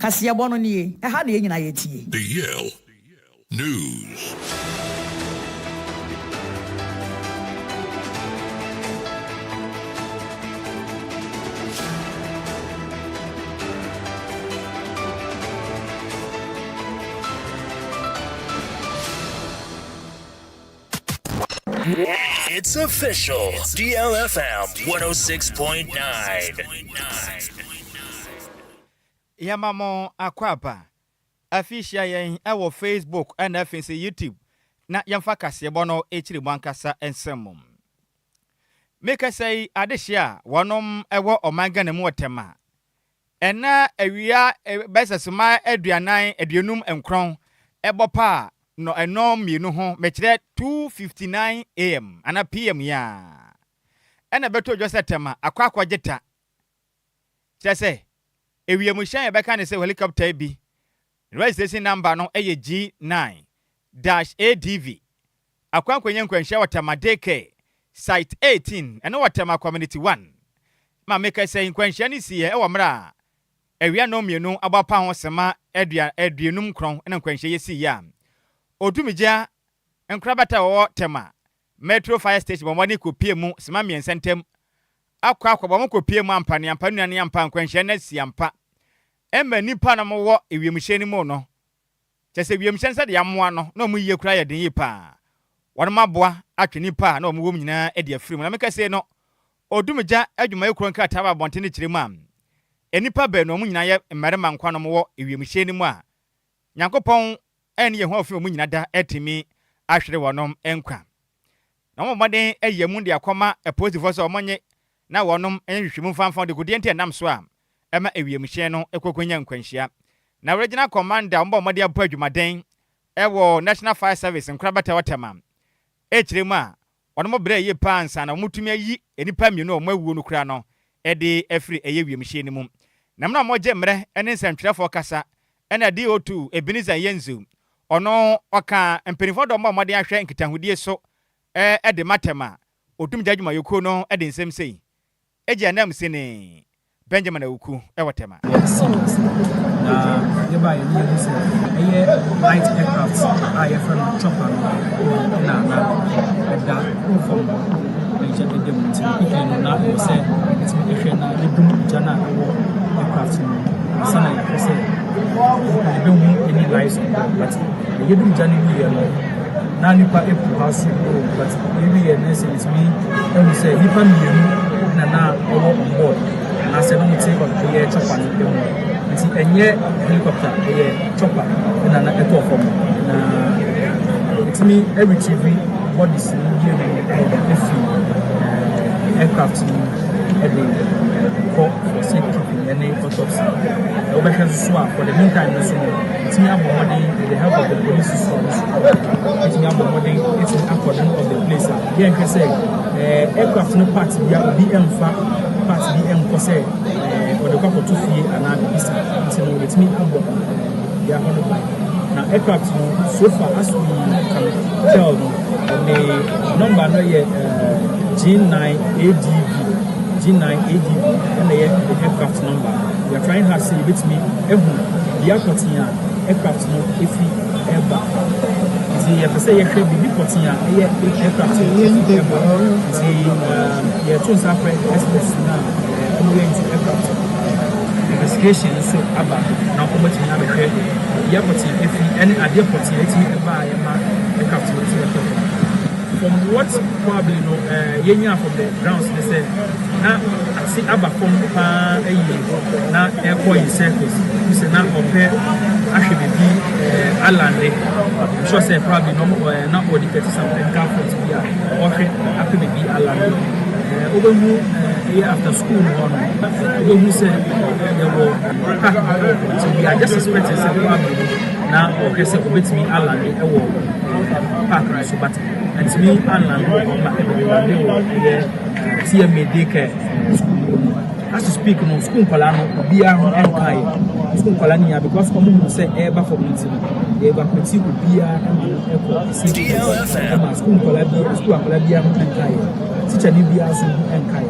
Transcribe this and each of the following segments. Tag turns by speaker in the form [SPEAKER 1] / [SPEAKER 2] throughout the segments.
[SPEAKER 1] Kasia bono ni, e had in yeti.
[SPEAKER 2] The Yale News.
[SPEAKER 3] It's official. DLFM 106.9.
[SPEAKER 4] Yamamo akwapa. Afisha yen ewo Facebook and afinse YouTube. Na yamfa kase bono echiri bankasa ensem. Make say adehia wonom ewo omanga ne mu otema. Ena awia besesema aduanan aduonum enkron ebopa no enom mienu ho mekire 2:59 am ana pm ya. Ena beto josetema akwa geta. Chese ewiamushan ebeka ne se helicopter bi. Registration number no eye G9-ADV. Akwankwenye nkwenhye watamadeke site 18 ene watama community 1. Ma make say nkwenhye ni sie e wo mra. Ewia no mienu abapa ho sema aduenum kron ene nkwenhye yesi ya. Odumija enkrabata wo tema Metro Fire Station bomani kopie mu sema miensentem akwa bomo kopie mu ampane ampanu ne ampa nkwenhye na si ampa emma nipa na mo wo ewiemhye ni mu no chese ewiemhye nsa de yamoa no na mu yiye kura ye den yipa won maboa atwe nipa na mo wo nyina e de afiri mu na meka se no odumija adwuma ekron ka taba bonte ne kire mu am enipa be no mu nyina ye mmarema nkwa no mo wo ewiemhye ni mu a Nyankopɔn eni ye ho afi mu nyina da etimi ahwere wonom enkwa na mo maden eyemu de akoma positive so omonye na wonom enhwehwemu fanfan de godie ente nam so a ema ewiemhye no ekokonya nkwanhia na original commander mbo mode abu adwumaden ewo National Fire Service nkrabata watama echiremu a wonom bra ye pansa na mutumi ayi enipa mienu o mawuo no kura no ede afiri ewiemhye ni mu na mna mo gemre ene nsantwerefo kasa ena DO2 Ebenezer Yenzu ono oka empenifo do mode ahwe nkitahudie so ede matema otum jadwuma yoko no ede nsem sei eji anam sine Benjamin Awuku ewatema
[SPEAKER 5] yeba ye say light aircraft IFM chopper na da from the demonti people na we say it's me na lebum jana aircraft sana ya say they don't any lives but you do jana ni na nipa epu house but maybe a nurse is me and we say nipa mienu na on board na say no take on the chopper no nti enye helicopter chopper na eto from na it me every TV bodies here aircraft for safety any autopsy for the meantime it's me with the help of the police force it's me it's according of the place here can say aircraft no parts be parts BM for say for the couple to fee and so it's me now aircraft so far as we can tell the number no yet G9ADV and the aircraft number. We are trying hard to say with me the aircraft no if he ever see you say you could be putting aircraft see you choose express now aircraft investigation so aba now how much have the airport if any at the airport aircraft from what probably no from the grounds they say now see aba from na airport circles you say now compare actually be alande I'm sure say probably no not body 30 something comfort be actually be alande over who after school over who say they were so we are just expecting say probably now okay say with me alande park so but and to me alande TMA daycare as to speak no school kolano bia ho enkai school kolani ya because omo say eba for meeting eba peti bia na eko school kolani bia ho enkai teacher ni bia so enkai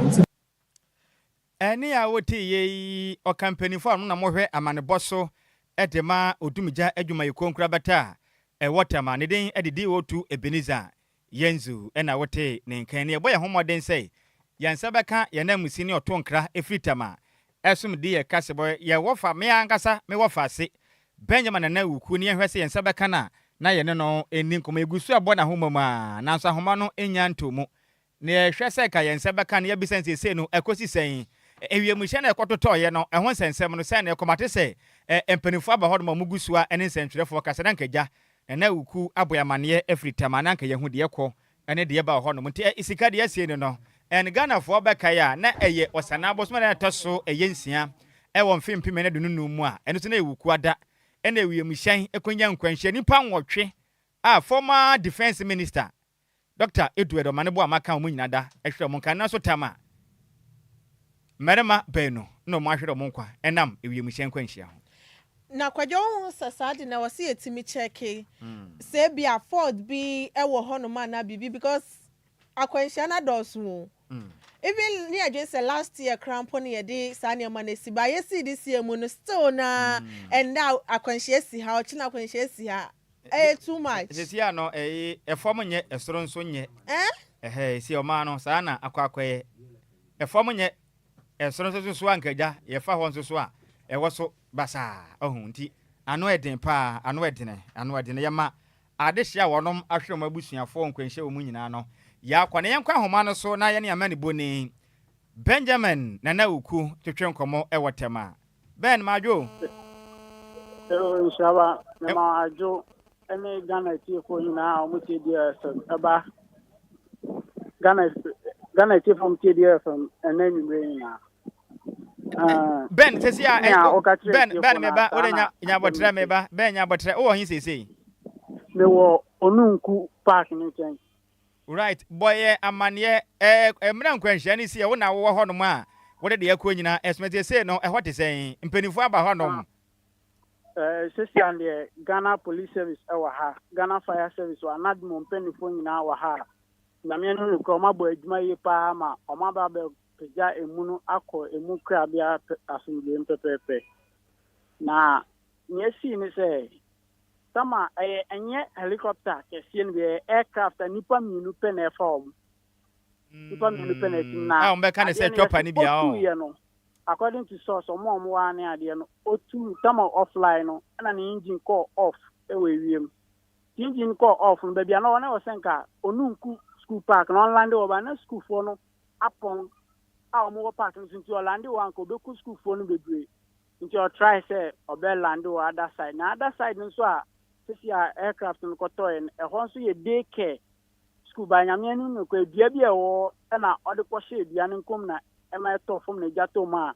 [SPEAKER 4] eni a woti ye o company for na mo hwe amane boso edema odumija adwuma yikonkura bata wotama ne den edidi wotu Ebenezer Yenzu ena wote ne nkan ne boya homoden sei yansa beka yana musini otonkra efritama esum di ye kasebo ye wofa me ankasa me wofa se Benjamin na wuku ne hwese yansa beka na ye ne no eni nkoma egusu abɔ na homama nanso ahoma no enya ntomu ne hwese ka yansa beka ne yabisense se no ekosi sen ewiemuhye na ekototo ye no ehon sensem no se na ekomate se empanifo aba ma mugusua ene nsentwerefo kasa na nkagya na wuku aboyamane efritama na nka ye hu de ekɔ ene de ba hɔ no nti isika de asie no en Ghana fo bɛka ya na eye osana abosoma na toso eye nsia wɔ mfimpi na dununu mu a eno so na ewuku ada ena ewiemuhyen ekonya nkwanhye nipa nwɔtwe a former defense minister Dr. Edward Omanebo amaka mu nyinada ehwere mu kan na so tama merema beno no mo ahwere mu nkwa enam ewiemuhyen nkwanhye ho
[SPEAKER 6] na Kwadwo Sasadi na wasi etimi cheke say be afford bi ewo hono ma na bibi because akwanhye na dosu even near just last year crampon ye dey sane ma na si ba ye see this year mu no still na and now akwanhye si ha ochi na akwanhye si ha too much
[SPEAKER 4] this year no efom nye esoro nso nye si o ma no sa na akwakoye efom nye esoro nso so ankaja ye fa ho nso so a ewo so basa ohunti ano eden pa ano edene yema adehia wonom ahwe mabusuafo nkwanhye wo mu nyina no ya kwa ne yenkwa homa no so na ye ne amani boni Benjamin nana uku twetwe nkomo ewotema Ben majo
[SPEAKER 7] Nhyiraba na ajo ene Ghana tifo nyina o mutie DLFM eba Ghana tifo mutie DLFM ene nyimre nyina
[SPEAKER 4] Ben sesia Ben meba ore nya botre meba Ben nya botre o hin sesei
[SPEAKER 7] me wo onunku park ni chen
[SPEAKER 4] right boy amane emra nkwanhia ni sie wo na wo ho no ma wo de yakọ nyina esmete sei no ehwote sei mpanifo aba ho no
[SPEAKER 7] sesia de Ghana Police Service ewa ha Ghana Fire Service wa nadmo mpanifo nyina wa ha na me no ko ma bo adwuma yi pa ma o ma ba peja emu no akọ emu krabia asumdie mpepepe na nyesi ni se sama enye helicopter kesi ni aircraft nipa minu pe na form nipa minu pe na na
[SPEAKER 4] o mbeka ne se chopper ni bia o
[SPEAKER 7] according to source omo wa ne ade no otu sama offline no na ne engine call off ewe wiem engine call off no bia na wona wosenka onunku school park no land over na school for no apon omo park no nti Orlando wan ko beku school for no bebre nti o try say obe land o other side na other side nso a sisia aircraft no kotoy e ho nso ye daycare school ba nyame no ko dua bi e wo na ode ko hye dua no nkom na e ma to fom na jato ma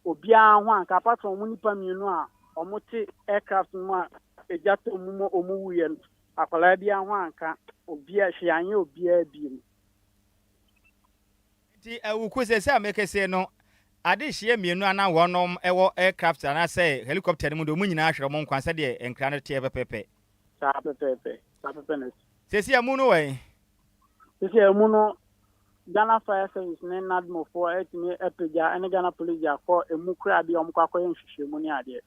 [SPEAKER 7] obia ho anka apart from munipa mienu a omote aircraft no a e jato mu omu wuye akola bia ho anka obia hye anye obia biem
[SPEAKER 4] ti awuku se amekese no adehie mienu ana wonom ewo aircraft ana say helicopter mu do mu nyina ahwere mo nkwansa de enkra no tie pepepe
[SPEAKER 7] sa pepepe ne
[SPEAKER 4] sesi amu no we
[SPEAKER 7] sesi amu no Ghana Fire Service ne nadmo for etimi epeja ene Ghana Police akọ emu kra bi omkọ akọye nhwehwemu ni ade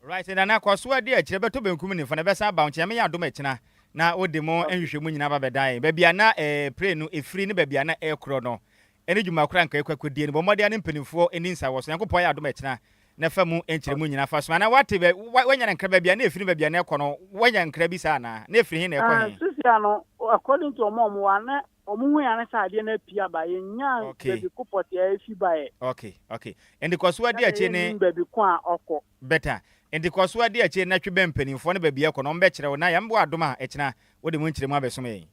[SPEAKER 4] right and na kwaso ade akire beto benkum ni fa na besa ba nche me ya adom akina na odemo nhwehwemu nyina ba bedan bebia na pray no efiri ne bebia na ekro no ene dwuma kra nka ekwakodie ne bomode ane mpanifo eni nsa wo so yankopɔ ya adom akina na fa mu enkyere mu nyina fa so na wate wanya nkra bebia na efiri bebia na ekɔ no wanya nkra bi sa na efiri hin na ekɔ hin
[SPEAKER 7] sisia no according to omo wa na omu ya na sa ade na pia ba yenya bebi kupot ya efi ba e
[SPEAKER 4] okay and kwaso ade ache ne
[SPEAKER 7] bebi ko a okɔ
[SPEAKER 4] better and kwaso ade ache na twebe mpanifo ne bebia ekɔ no mbe kyerɛ wo na yambo adom a ekina wode mu nkyere mu abesom yi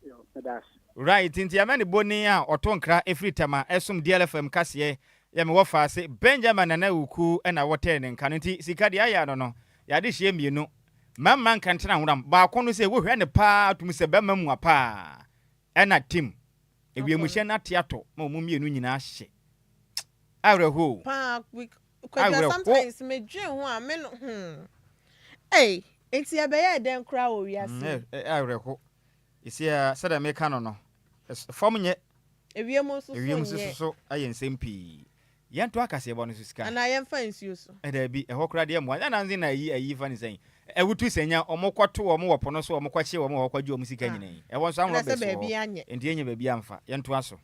[SPEAKER 7] yo that's
[SPEAKER 4] right inti amani boni a otonkra efri tama esum DLFM kase ya me wofa ase Benjamin na wuku na wote ne nka nti sika de aya no ya de hye mienu mamma nka ntena horam ba ko no se wo hwe ne pa tum se ba mamu apa ena tim ewiemu hye na teato ma mu mienu nyina hye awreho
[SPEAKER 6] pa because sometimes me dwen ho a me no eh enti ya be ya den kra wo wiase
[SPEAKER 4] awreho isia sada me ka no fom nye
[SPEAKER 6] ewiemu so
[SPEAKER 4] ayen sempi Yanto akase bo no sika.
[SPEAKER 6] And I am fans you so.
[SPEAKER 4] E da bi e hokra de mo. Na nzi na yi fa ni sen. E wutu senya omokwato omo wopo so omokwache omo wokwaje omo sika nyina yi. E won so amro be so. Enti enye ba bi amfa. Yanto aso.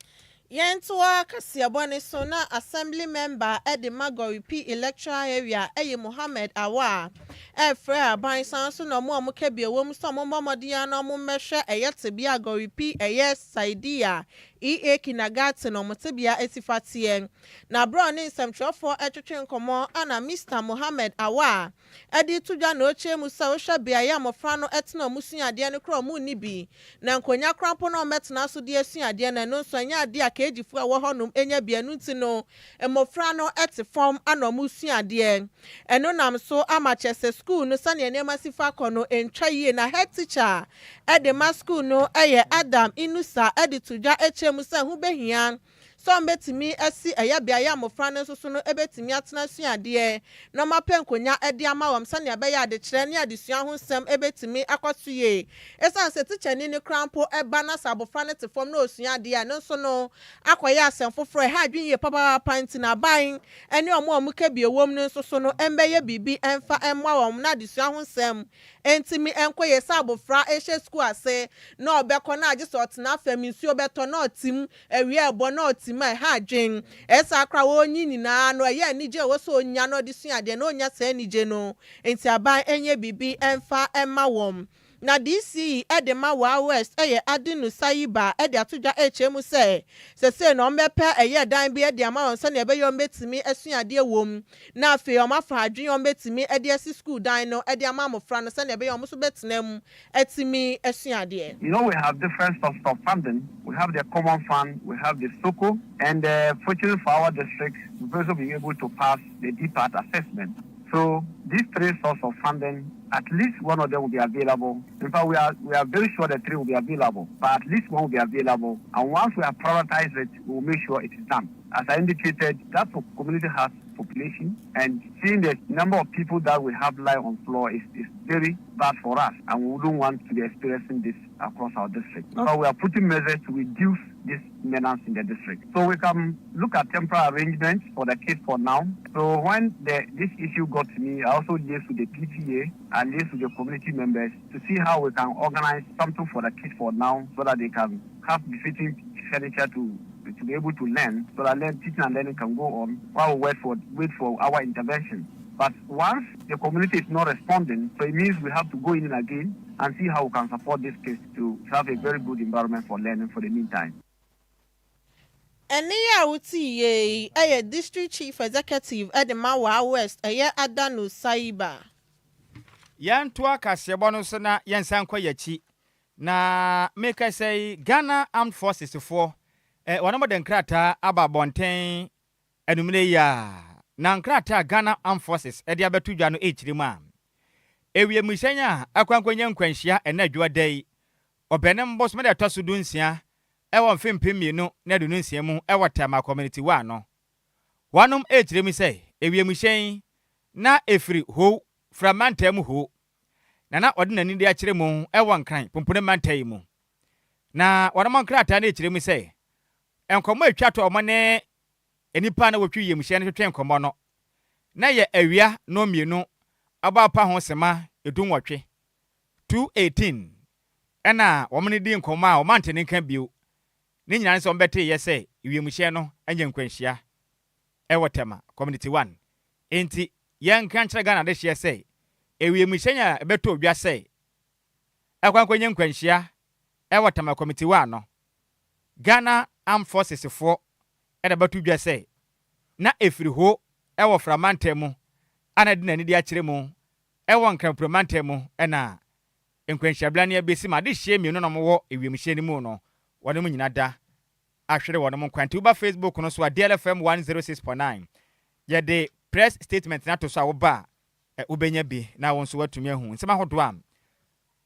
[SPEAKER 6] Yentua Kasiabone Sona Assembly Member Eddie Magori P Electoral Area Eye Mohammed Awa Efra Bansan so no mo kebi wom so mo modia no mo mehwe eyete bia Agori P eye Saidia EA Kinagate no motebia esifatien na bro ni nsɛmtwerɛfoɔ etwetwe nkomo ana Mr Mohammed Awa Eddie tudwa no che musa wo hwɛ bia ya mofra no etena musuade ne kro mu ni bi na nkonya krampo no metena so de asuade na no so anya ade akejifo a wo honum enya bia nu ti no emofra no ete form ana musuade eno nam so amachese school no sane enema sifa kono entwa yie na head teacher Eddie ma school no eye Adam Inusa Eddie tudwa musa hu behia so mbetimi asi eya bia ya mofra ne so no ebetimi atena suade na mapenkonya ede ama wam sane abeya ade kire ne adesua ho nsem ebetimi akosoye esan se teacher ni krampo eba na sabofra ne te fom na osuade a no so no akoya asem foforo ha adwinye papa panti na ban ene omo ka bi ewom ne so no embeye bibi emfa emwa wam na adesua ho nsem entimi enkoye sabofra ehye school ase na obekọ na age so otena fam nsuo beto na otim ewie ebo na otim ha adwen esa akra wo nyi nyina no ye anije wo so onya no de suade na onya sa anije no enti aban enye bibi emfa emma wom na DC Edema wa West eye adinu sayiba ede atodwa echemu se no mbepe eye dan bi ede ama won se na ebe yo mbetimi asuade wom na afi o mafa adwen yo mbetimi ede asi school dan no ede ama mofra no se na ebe yo mo so betenam etimi asuade.
[SPEAKER 8] You know, we have different sources of funding. We have the common fund, we have the SOCO, and fortunately for our district, we've also been able to pass the DPAT assessment. So these three sources of funding, at least one of them will be available. In fact, we are very sure the three will be available, but at least one will be available. And once we have prioritized it, we will make sure it is done. As I indicated, that community has population, and seeing the number of people that we have lying on floor is very bad for us, and we wouldn't want to be experiencing this across our district. Okay. So we are putting measures to reduce this menace in the district. So we can look at temporary arrangements for the kids for now. So when this issue got to me, I also liaised with the PTA and liaised with the community members to see how we can organize something for the kids for now so that they can have befitting furniture to be able to learn, so that teaching and learning can go on while we wait for our intervention. But once the community is not responding, so it means we have to go in again and see how we can support this case to have a very good environment for learning for the meantime.
[SPEAKER 6] Eniya uti ye district chief executive Edema wa West Adanu Saiba.
[SPEAKER 4] Yan toa kasebo no so na yensan kwa yachi na make I say Ghana Armed Forces for one of the nkrata aba bonten enumle ya na nkrata Ghana Armed Forces ede abetudwa no echirima ewie muhyanya akwankwanya nkwanhia ena Adjoa Agyei obenem boss me de toso dunsia ewo mfempemienu na dununsia mu ewo Tema community 1 no wanom echiremi say ewie muhyen na efiri ho framantam ho na odinani de akire mu ewo nkran pompone mantai mu na wanom nkrata na echiremi say enkomo etwato omane enipa na wotwi yemhye ne twetwe enkomo no na ye awia no mienu abapa ho sema edunwotwe 218 ena womne di enkomo a omantene kan bio ni nyina nso mbete ye se yemhye no anya nkwanhia ewo Tema community 1 enti yen kan kyere Ghana de hye se ewemhye nya ebeto odwa se ekwankwanya nkwanhia ewo Tema community 1 no Ghana Armed Forces for eda batudwa say na efiri ho ewo framantemu ana de nani de akire mu ewo nkrampramantemu ena enkwanhyabla ne abesi ma de hye mienu no mo ewemhye ni mu no wone mu nyina da ahwere wone mu kwanti uba Facebook no so DLFM 106.9 ye de press statement na to so awoba ubenya bi na won so watumi ahu nsema hodo am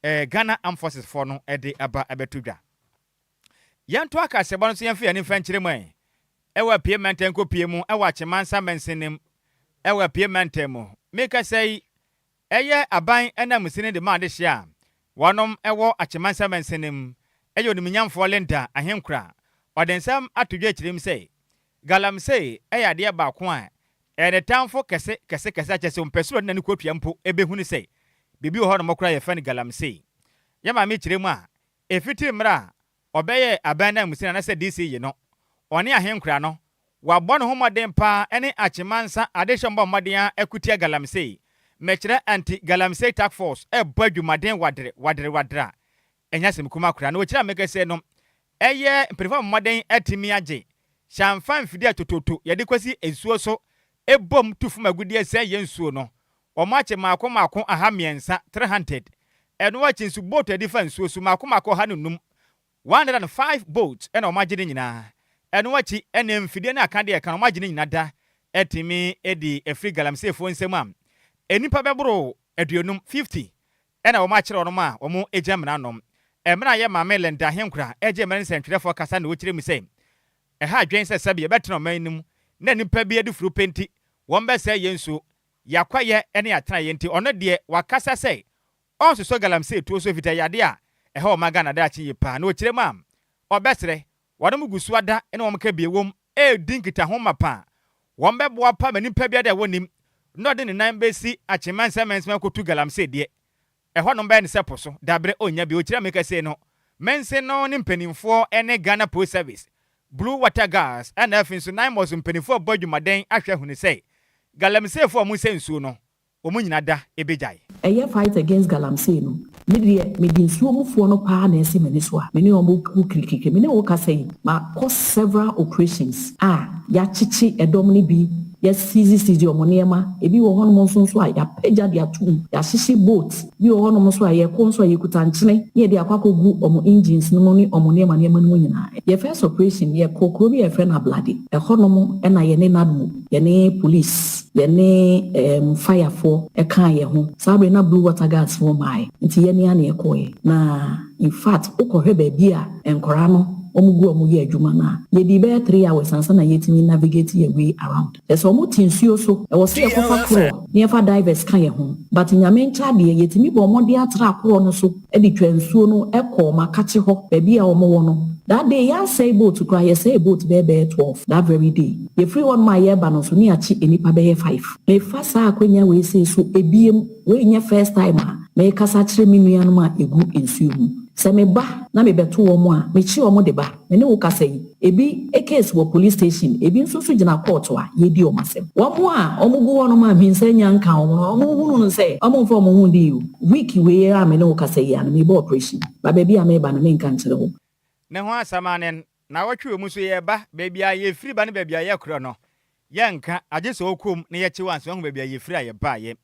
[SPEAKER 4] Ghana Armed Forces for no ede aba abetudwa yanto aka sebo no so yemfa ne mfankyere mu ewa payment enko piemu ewa chemansa mensenem ewa payment mu make say eye aban enamusine de ma de hia wonom ewo achemansa mensenem eyo nimnyamfo lenda ahenkra odensam atodwa kyerem say galamsey eya de ba ko a ene tamfo kese achese mpesoro na ne kotua mpo ebehunu sei bibi ho no mokra ye fan galamsey yama me kire mu a efiti mra obeye abana musina na se DC yi no one ahenkura no wabɔ ne homaden pa ene achimansa adehomba moden akutia galamsey mekire anti galamsey task force badwumaden wadre enya semkuma kura na wokira mekese no eye mperifa moden atimi agye shamfan fidi atototo yede kwasi ensuo so ebom tufu magudie se ye nsuo no omache mako aha miensa 300 eno wachi nsu boat edifa nsuo so mako hanunum 105 boats ena omagye nyina eno wachi ene mfidi na akade e kan omagye nyina da etimi edi efri galamsey fo nsem am enipa bebro aduonum 50 ena omachire ono ma omo ejamna nom emra ye mamelenda henkura eje meren sentwerefo kasa na wokire mu sei ha adwen se sabe ye betena manim na nipa bi adufuru penti won be se ye nsu yakwaye ene atena ye nti ono de wakasa sei onso so galamsey tuo so vita yade a ha o maga na da chi ye pa na wokire mam obesere wadom gusuada ene won ka biewom dinkita ho mapa won be boa pa nipa bi ade wonim no de ne nan besi achimansa mensema kotu galamsey de ho no be ne seposo dabre onya bi wokire meka sei no mense no ne mpanimfo ene Ghana Post Service Blue Water Gas and F so 9 months mpanimfo badwumaden ahwe hunu sei galamsey fo mu sensuo no omu nyina da ebejai
[SPEAKER 9] fight against galamsey no me di nsuo mufo no pa na ese meni so a meni omo klikike meni wo ka sei ma cause several operations ya chichi edom ni bi yes CCC omonema ebi wo hono monso so a ya peja dia tum ya shishi boat bi wo hono monso a ye konso a yekuta nchene ye dia kwakogu omo engines no ni omonema ne manu nyina ye first operation ye kokro bi ye fe na bloody e hono mo e na ye ne nadu ye ne police ye ne fire for e kan ye ho sabe na Blue Water Gas for my nti ye ne ana ye koye na in fact ukohwe ba bia enkora no omugu omuye adwuma na ye di be 3 hours ansa na yetimi navigate your way around so omu tinsuo so e was ye kofa kro ne fa divers kan ye ho but nyame ncha de yetimi bo omode atra kro no so e di twansuo no e ko makache ho ba bia omo wo no that day ya say boat to cry say boat be 12 that very day ye free one my year ba no so ni achi enipa be 5 me fa sa akwanya we say so ebiem we nya first time me kasa kire mi nuanu ma egu ensuo mu se me ba na me beto wo mo a me chi wo mo de ba me ne wo kasa yi ebi a case wo police station ebi nso so gina court a ye di o masem wo mo a omugu wo no ma minsa nya nka wo mo hunu no se omo fo mo hu di week we a me ne wo kasa yi an me bo operation ba ba bi a me ba no me nka nkire wo
[SPEAKER 4] ne ho asamanen na wotwe mu so ye ba ba bia ye free ba ne ba bia ye kro no ye nka agye so okum ne ye chiwa nso ho ba bia ye free aye ba ye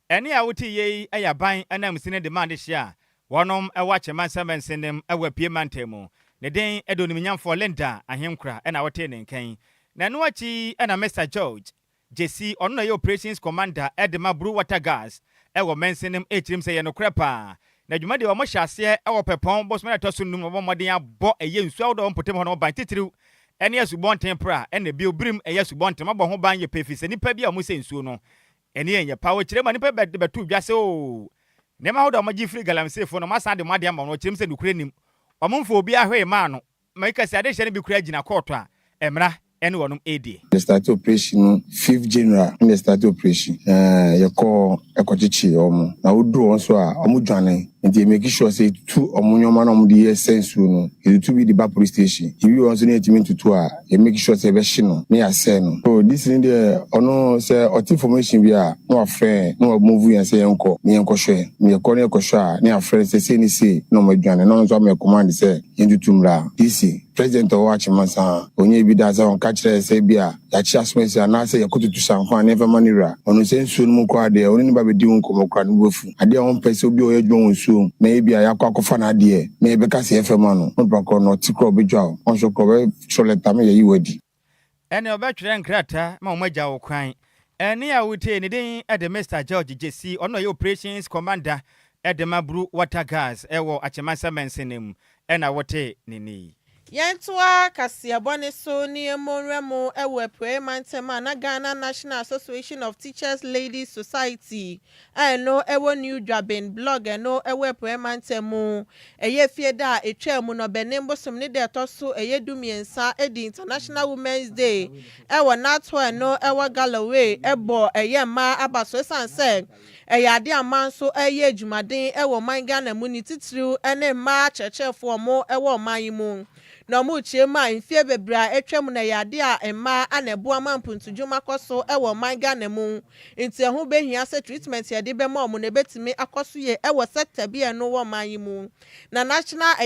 [SPEAKER 4] ene a woti ye aya ban anam sine demand hia wonom ewache mansamen sinem ewapie mantemu ne den edonim nyamfo Linda ahenkura ena wote ne nkan na no achi ena Mr George JC ono na ye operations commander edema Blue Water Gas ewo mensinem echirim se ye no krepa na dwumade wo mo hyase ewo pepon bosman atosunum wo moden abo eye nsu awdo wo potem hono ban titiriw ene asubonten pra ene bi obrim eye asubonten mabo ho ban ye pefise nipa bi a mo se nsu no ene yenye pawo kirema nipa betu dwase o nema hoda omaji free galamsey fo no masa de made ama no chirim se nukure nim omumfo obi ahwe ma no maika se ade hye ne bi kura gina court a emra ene wonum edi
[SPEAKER 10] the start operation 5th January the start operation ye ko ekochichi omo na wodu won so a omo dwane nti make sure say two omunyoma na omo de sense no e to be the back police station if you want to need to a e make sure say be hye no na ya say no so this in there ono say ot information bi a no afre no move yan say enko me enko hwe me enko ne enko hwe na afre say ni say no mo dwane no so me command say yendu mra DC president of watch mansa onye bi da za on ka kire say bia ya chi asmensi na say yakotutu sanfa never manira ono say nsuo no ko ade oni ni ba be di nkomo kra no bofu ade on pese obi o yedwo nsuo na bia yakwa akofa na ade me be ka say FM no no bako no tikro bejwa on so ko be choleta me yi wadi
[SPEAKER 4] ene obetwere nkrata ma omaja wo kwan ene a wote ne den ade Mr George JC ono ye operations commander edema Blue Water Gas ewo achemansa mensenem ena wote nini
[SPEAKER 6] Yentua Kasiabone so near Monremo Ewe Premantema na Ghana National Association of Teachers Ladies Society. I know Ewe New Drabin blog and no Ewe Premantemo. Eye Fieda, a chair Muno Benembo Sumni de Tosu, Eye Dumiensa, Edi International Women's Day. Ewe Natwa no Ewe Galloway, Ebo, Eye Ma Abasosan said. Eyade amanso eye dwumaden ewo man Ghana mu ni titiriu ene ma chechefo mo ewo man mu na mu chie ma mfie bebra etwam na yade a emma anebo amampuntu dwuma koso ewo man Ghana mu nti ehu behia se treatment yade be ma omo na betimi akoso ye ewo sector bi eno wo man mu na national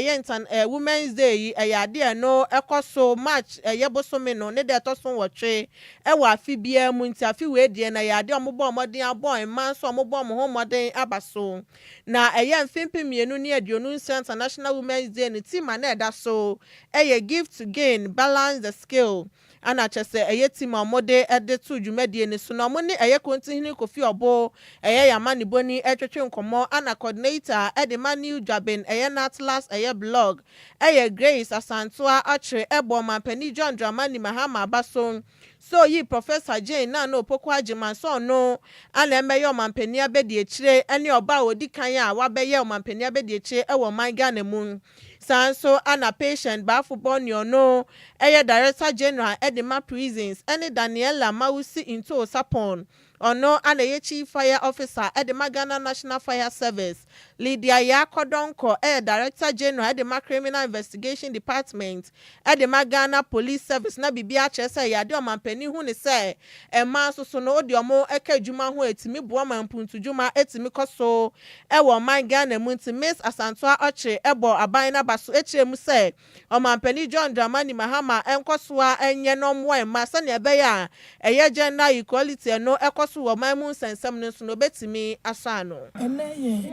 [SPEAKER 6] women's day eyade no ekoso march eyebosome no ne de toso wotwe ewo afi bia mu nti afi we de na yade omobo omoden abo emma so omobo mo modern abaso na eye mfimpi mienu ne aduonu International Women's Day ne team na eda so eye give to gain balance the skill ana chese eye team amode ede to dwumadie ne so na mo ne eye kontihini kofi obo eye yamani boni etwetwe nkomo ana coordinator ede manu Jabin eye Atlas eye blog eye Grace Asantoa atre ebo mampani John Dramani Mahama abaso so yi Professor Jane na no poko agyeman so no ana emeye omampani abedi ekire ene oba odi kan a wabeye omampani abedi ekire ewo man Ghana mu sanso ana patient ba football no eye Director General Edema Prisons ene Daniela Mausi into Sapon ono ana ye Chief Fire Officer Edema Ghana National Fire Service Lydia Yakodonko Director General Edema Criminal Investigation Department Edema Ghana Police Service na bibia chese yade omampani hu ne se ema so no odi omo eka dwuma ho etimi boa mampuntu dwuma etimi koso ewo man Ghana mu nti Miss Asantoa Oche ebo aban na baso echire mu se omampani John Dramani Mahama enkosoa enye no mo ema se ne ebeya eye gender equality no ekoso wo man mu sensem no so no betimi asano
[SPEAKER 11] eneye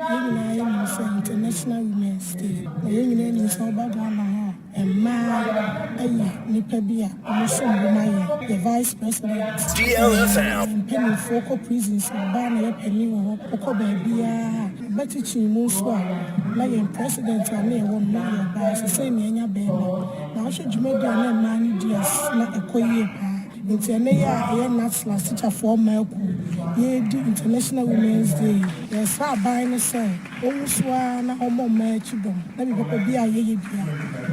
[SPEAKER 11] International Women's Day yenye ni so bagana ha emma ayi nipa bia omusumbumaye the Vice President
[SPEAKER 3] DLFM
[SPEAKER 11] penny focal prisons ba na ye penny wo ko ba bia betichi mu so na ye president na ye wo na ba so say na nya be na wo dwumadi na ma ni dias na ekoyie pa nti ene ya ye national teacher for maku ye di International Women's Day yes abai no say onwusua na omo ma chibom na bi papa bia ye bia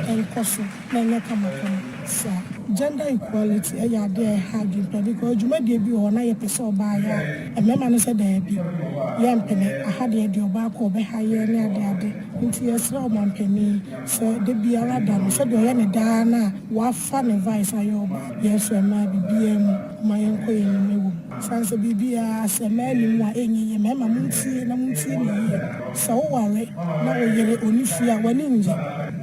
[SPEAKER 11] enkoso na nya kamakama sa gender equality ya dey hard because dwumadi bi ho na ye pese oba ya emema no say da bi ye mpene ahade de oba ko be ha ye ne ade nti yesra o mampeni so de biara da no so de ye ne da na wa fa ne vice ayoba yes ma bibia mu ma yenko ye ne mewu sanse bibia se ma ni mu a enyi ye mema muntie na muntie ni ye so ware na o yere onifia wani nje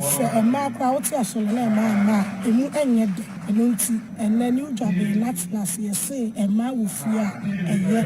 [SPEAKER 11] se ma kwa oti asolo na ma emu enye de enunti enne New Drabin Atlas yese ema wofia eye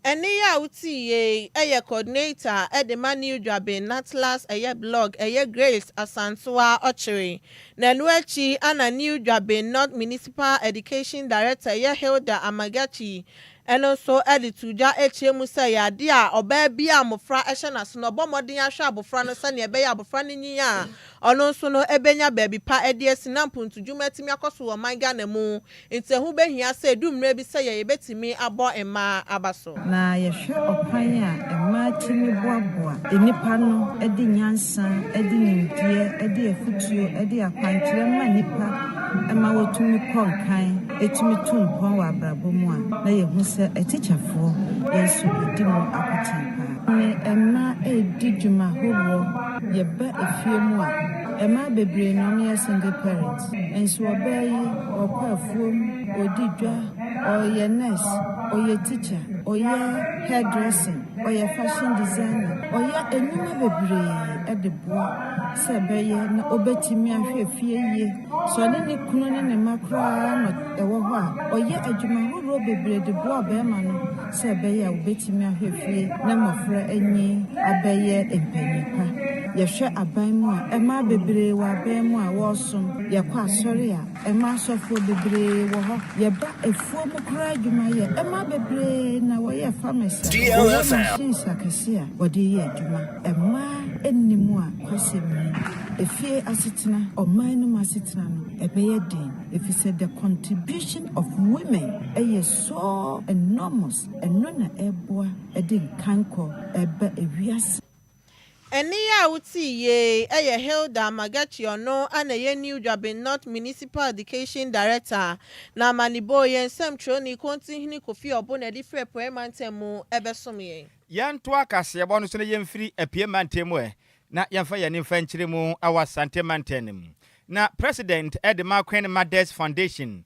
[SPEAKER 6] eni ya uti ye eye coordinator Edema New Drabin Atlas eye blog eye Grace Asantoa Ochiri na nuechi ana New Drabin North Municipal Education Director eye Hilda Amagachi eno so edituja echiemu se ya dia oba bia amofra ehye na so no bomodin ahwe abofra no se ne ebe ya abofra no nyiya ono so no ebenya baabi pa ede asinampuntu dwumatimi akoso wo man Ghana mu ntehu behia se dumre bi se ye betimi abo ema abaso
[SPEAKER 12] na yehwe opan a ema timi boaboa enipa no ede nyansa ede nimdie ede afutuo ede akwankyere ma nipa ema wotumi konkan etumi tumpon wa abrabo mu a na yehu a teacher for yes dimo akotipa ne emma edi dwuma horo ye ba efiemu a emma bebre no me single parents enso obayi okwafuom odidwa oye nurse oye teacher oye hairdressing oye fashion designer oye enuma bebre edebo se beye na obetimi ahwe fie so ne kunu ne makra no ewo ho a oye adwuma horo bebre debo bema no se beye obetimi ahwe fie na mofra enyi abeye empanipa yɛhwɛ aban mu a ɛma bebree wɔ aban mu a wɔsom yɛkɔ asɔre a ɛma asɔfo bebree wɔ hɔ yɛba efuo mu kora adwuma yɛ ɛma bebree na wɔyɛ pharmacy DLFM sakasi a wɔde yɛ adwuma ɛma ennimu a kɔsɛm efie asetena ɔman no asetena no ɛbɛyɛ den if you said the contribution of women is so enormous and none eboa edin kanko ebe ewias
[SPEAKER 6] Eni ya uti ye Hilda Magachiono and a new job in North Municipal Education Director na maniboye nsem troni continue kofi obona different poemantemu ebesomye
[SPEAKER 4] yanto akase ebo no so ne yemfiri apiemantemu na yemfa ye ne mfa nkyire mu awasante mantenem na President Edema Queen Mothers Foundation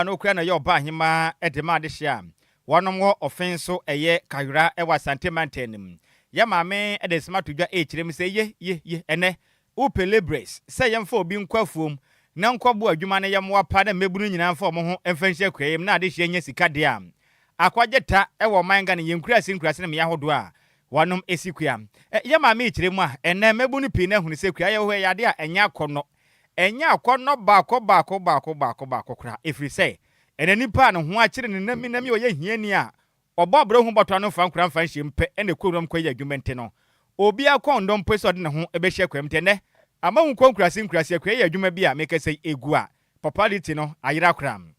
[SPEAKER 4] no kura na ye oba hima Edema de hia wonom wo offenso eye kayura ewasante mantenem ya maame edesma todwa echirem se ye ene upelebres se yemfa obi nkwafuom na nkwabu adwuma ne yemwa pa na mebunu nyina mfa omo ho emfanhye kwayem na ade hye nya sika de am akwageta ewo manga ne yenkurase nkurase ne me yahodo a wonom esikua ya maame echirem a ene mebunu pi na hunu se kua ye ho ya de a enya akono baako kura efiri se ene nipa ne ho akire ne nami oye hiani a obobro hu botwa no fa nkura mfa nhye mpe ene kurom kwa ya adwumente no obi akondom peso de ne ho ebehye kwamte ne ama hu konkurase nkurase kwa ya adwuma bi a mekese egu a popularity no ayira kram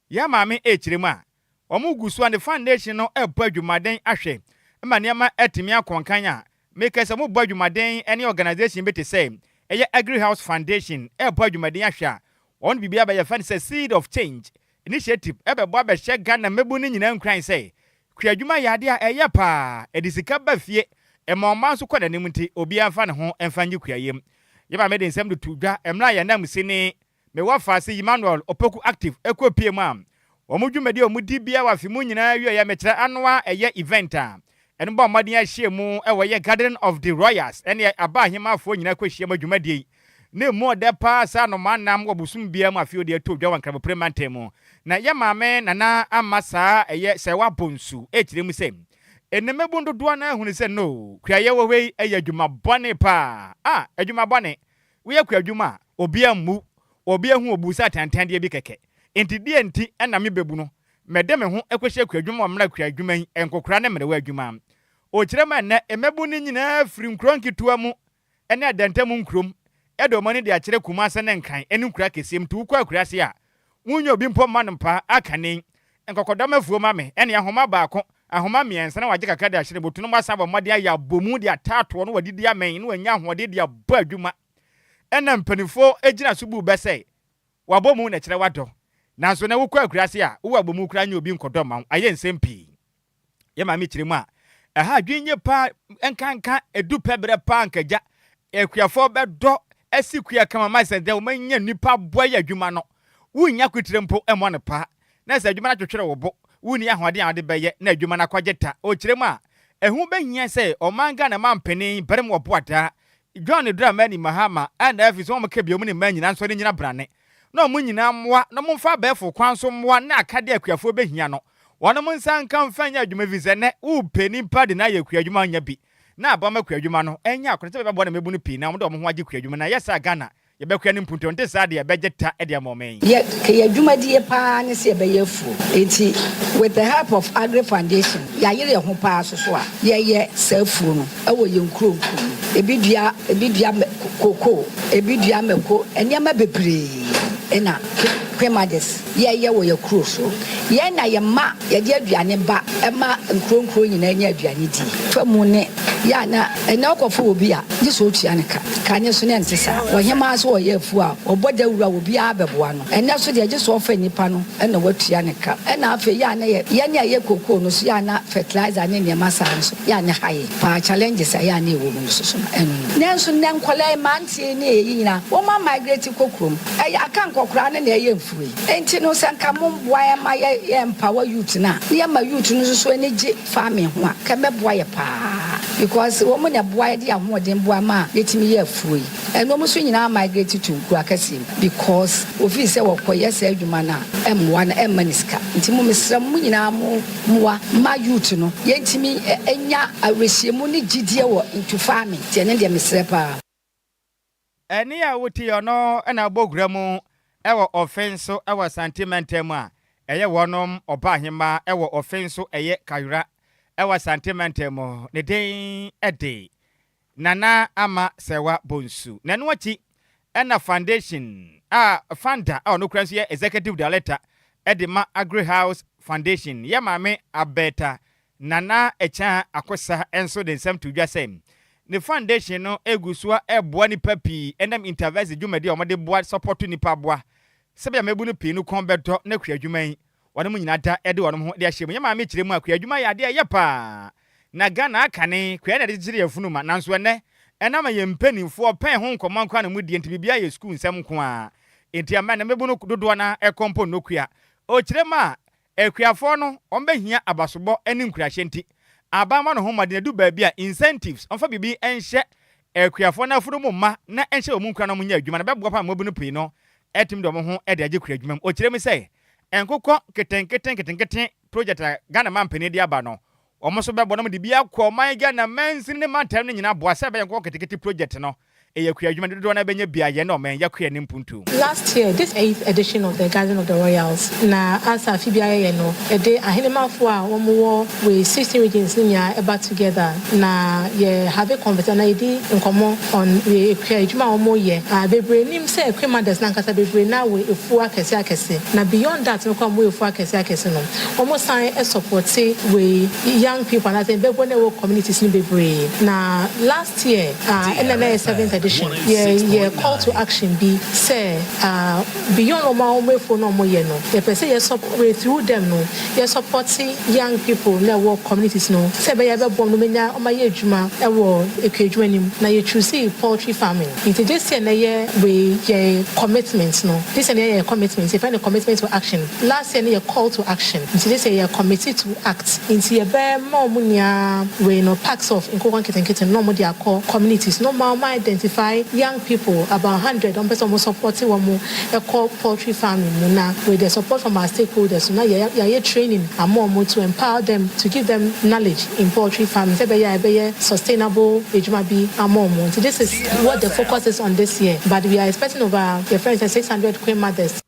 [SPEAKER 4] ya maame echirem a omugusu and foundation no eba adwumaden ahwe ma niam etimi akonkan a mekese mo ba adwumaden ene organization beti say eye Agri House Foundation eba adwumaden ahwe a on bibia ba ye fan say Seed of Change initiative ebebo abehye Ghana mebu ni nyina nkran say kwadwuma yade a eye pa edisika ba fie emoma so kwada nim nti obi afa ne ho emfanyi kwayem yeba mede nsem do tudwa emra ya nam sini me wafa se Emmanuel Opoku active ekopie mu am omudwumadi omudi bia wafi mu nyina wi ya mekira anoa eye event a eno ba maden ahye mu ewo ye Garden of the Royals ene aba hima afo nyina kwahye madwumadi ne mo de pa sa no manam obusum bia mu afi odi atodwa wankra premantemu na ye maame nana amasa eye se wabonsu echire mu sem enemebundo do na ehunu se no kwaye wowe eye adwuma bone pa adwuma bone we yakwa adwuma obi ammu obi ehu obusa tantande bi keke enti die enti na me bebu no mede me ho ekwehye kwa adwuma omra kwa adwuma enkokora ne mere wa adwuma o kirema na emebu ni nyina firi nkronkitua mu ene adantemu nkrom edo mani de akire kumase ne nkan eni nkura kesem tu kwa akurase a wunyo bi mpo manmpa akane enkokodomafuo mame ene ahoma baako ahoma miensa na waje kakade ahire botu no masaba made aya bomu de atato no wadidi amen no anya hode de aba adwuma ena mpanifo ejina subu bese wabomu na kire wado nanso na wukwa akurase a wo abomu kura nya obi nkodoma aye nsempi ye mame kiremu a aha dwinye pa enkanka edu pebre pa nkaja ekuafo bedo esikua kama mase de omanya nipa boya adwuma no wunya kwitirempo emone pa na se adwuma na twetwere wo bo wuni ahode a de beye na adwuma na kwageta o kiremu a ehu behia se omanga na mampeni berem wo boada John Dramani Mahama and every so mke biom ne manyina nso ne nyina brane na omu nyina mwa na momfa befo kwanso mwa na akade akuafo behia no wono monsan kan fanya adwuma vize ne u peni pa de na yakua adwuma anya bi na abama kwadwuma no enya akonete bebo na mebu no pi na mo de mo ho age kwadwuma na yesa Ghana ye be kwa ni mpunto nte sa de ye begeta e de amomen
[SPEAKER 13] ye ke adwuma die pa ne se be yefu enti with the help of Agri Foundation ya yire ho pa so a ye safu no e wo ye nkronku ebidua koko ebidua meko enyama bebre ena kwemades ye wo ye kro so ye na ye ma ye de aduane ba e ma nkronkro nyina nya aduane di famu ne ya na ena okofo obi a je so tua ne ka ne so ne ntesa wo hema so wo ye afu a oboda wura obi a beboa no ena so de je so ofa nipa no ena watua ne ka ena afa ya na ye ne ye koko no so ya na fertilizer ne ne masa so ya ne haye pa challenges ya na ewo no so ne so ne nkwala mantie ne yi nyina wo ma migrate kokrom aka nkokora ne ye mfuri enti no sanka momboa ya ma ye empower youth na ye ma youth no so ne je farming ho a ka meboa ye pa because woman a boy dia ho den boa ma yetimi ye afuo yi eno mo so nyina migrate to nkura kase because ofi se wokoye se adwuma na emwa na emaniska nti mo mesra mo nyina mo moa ma youth no yetimi enya awresiemu ni gidie wo into farming tie ne de mesra pa
[SPEAKER 4] eni a wuti ono na bogra mu ewo offense ewo sentiment mu a eye wonom oba hima ewo offense eye kayura ewo sentiment mu ne den ede nana ama sewa bonsu nanu achi ena foundation founder no kranso ye executive director edema Agri House Foundation ye mame abeta nana echa akosa enso den sem to dwasem the foundation no egusua eboa ni papi endam intervise dwumadi o mode boa support ni pa boa sebe ya mebu no pi no konbeto na kwa dwuman wonom nyina da ede wonom ho de ahyem ye mame kire mu akwa dwuma ya de ye pa na Ghana akane kwa na de gire yafunu ma nanso ene enama ye mpanimfo pen ho nkoman kwa na mu die ntibibia ye school nsem nko a enti ama na mebu no dodo na ekompo no kua o kire ma akuafo no ombehia abasobo eni nkurahye nti abama no homade du baabia incentives onfa bibi enhye akuafo na afunu mumma na enhye omunkura no munya adwuma na beboa pa mobu no pii no etim do mo ho ede agye kura adwuma o kire mi sei enkokọ keten project Ghana mampani di aba no omoso bebo no de bia kwa man Ghana mansin ne mantem ne nyina boa se be enkokọ keten project no eyakua adwuma do na benya bia ye no man yakua ni mpuntu.
[SPEAKER 14] Last year, this 8th edition of the Gathering of the Royals, na as a Fibia ye no, a day ahenemafo a womo with 16 regions nya eba together na ye have a conversation na idi nkomo on we akua adwuma womo ye bebre nim say akua mothers na nkasa bebre na we efu akese na beyond that we come we efu akese no womo sign a support we young people na say bebo na we communities ni bebre na last year NNA 7th edition yeah call to action be say beyond oma for no mo ye no the person you support through them no you supporting young people na work communities no say be bom no menya oma ye adwuma e wo ekwadwuma nim na you choose poultry farming it just say na ye we ye commitment no this is a commitment if any commitment to action last year na call to action it just say you committed to act into ye be more munya we no packs of nkokon keten no mo dia call communities no more identify young people about 100 on person supporting one call poultry farming na with the support from our stakeholders now yeah training and more to empower them to give them knowledge in poultry farming say be sustainable ejuma bi among so this is what the focus is on this year but we are expecting over the friends 600 queen mothers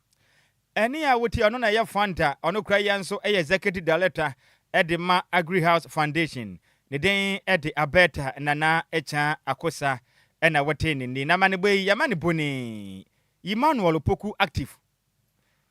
[SPEAKER 4] eni a wuti ono na ye founder ono kra yanso executive director edema Agri House Foundation ne den ede abeta nana echa akosa ena wateni ni na mane boy yamane boni Emmanuel Poku active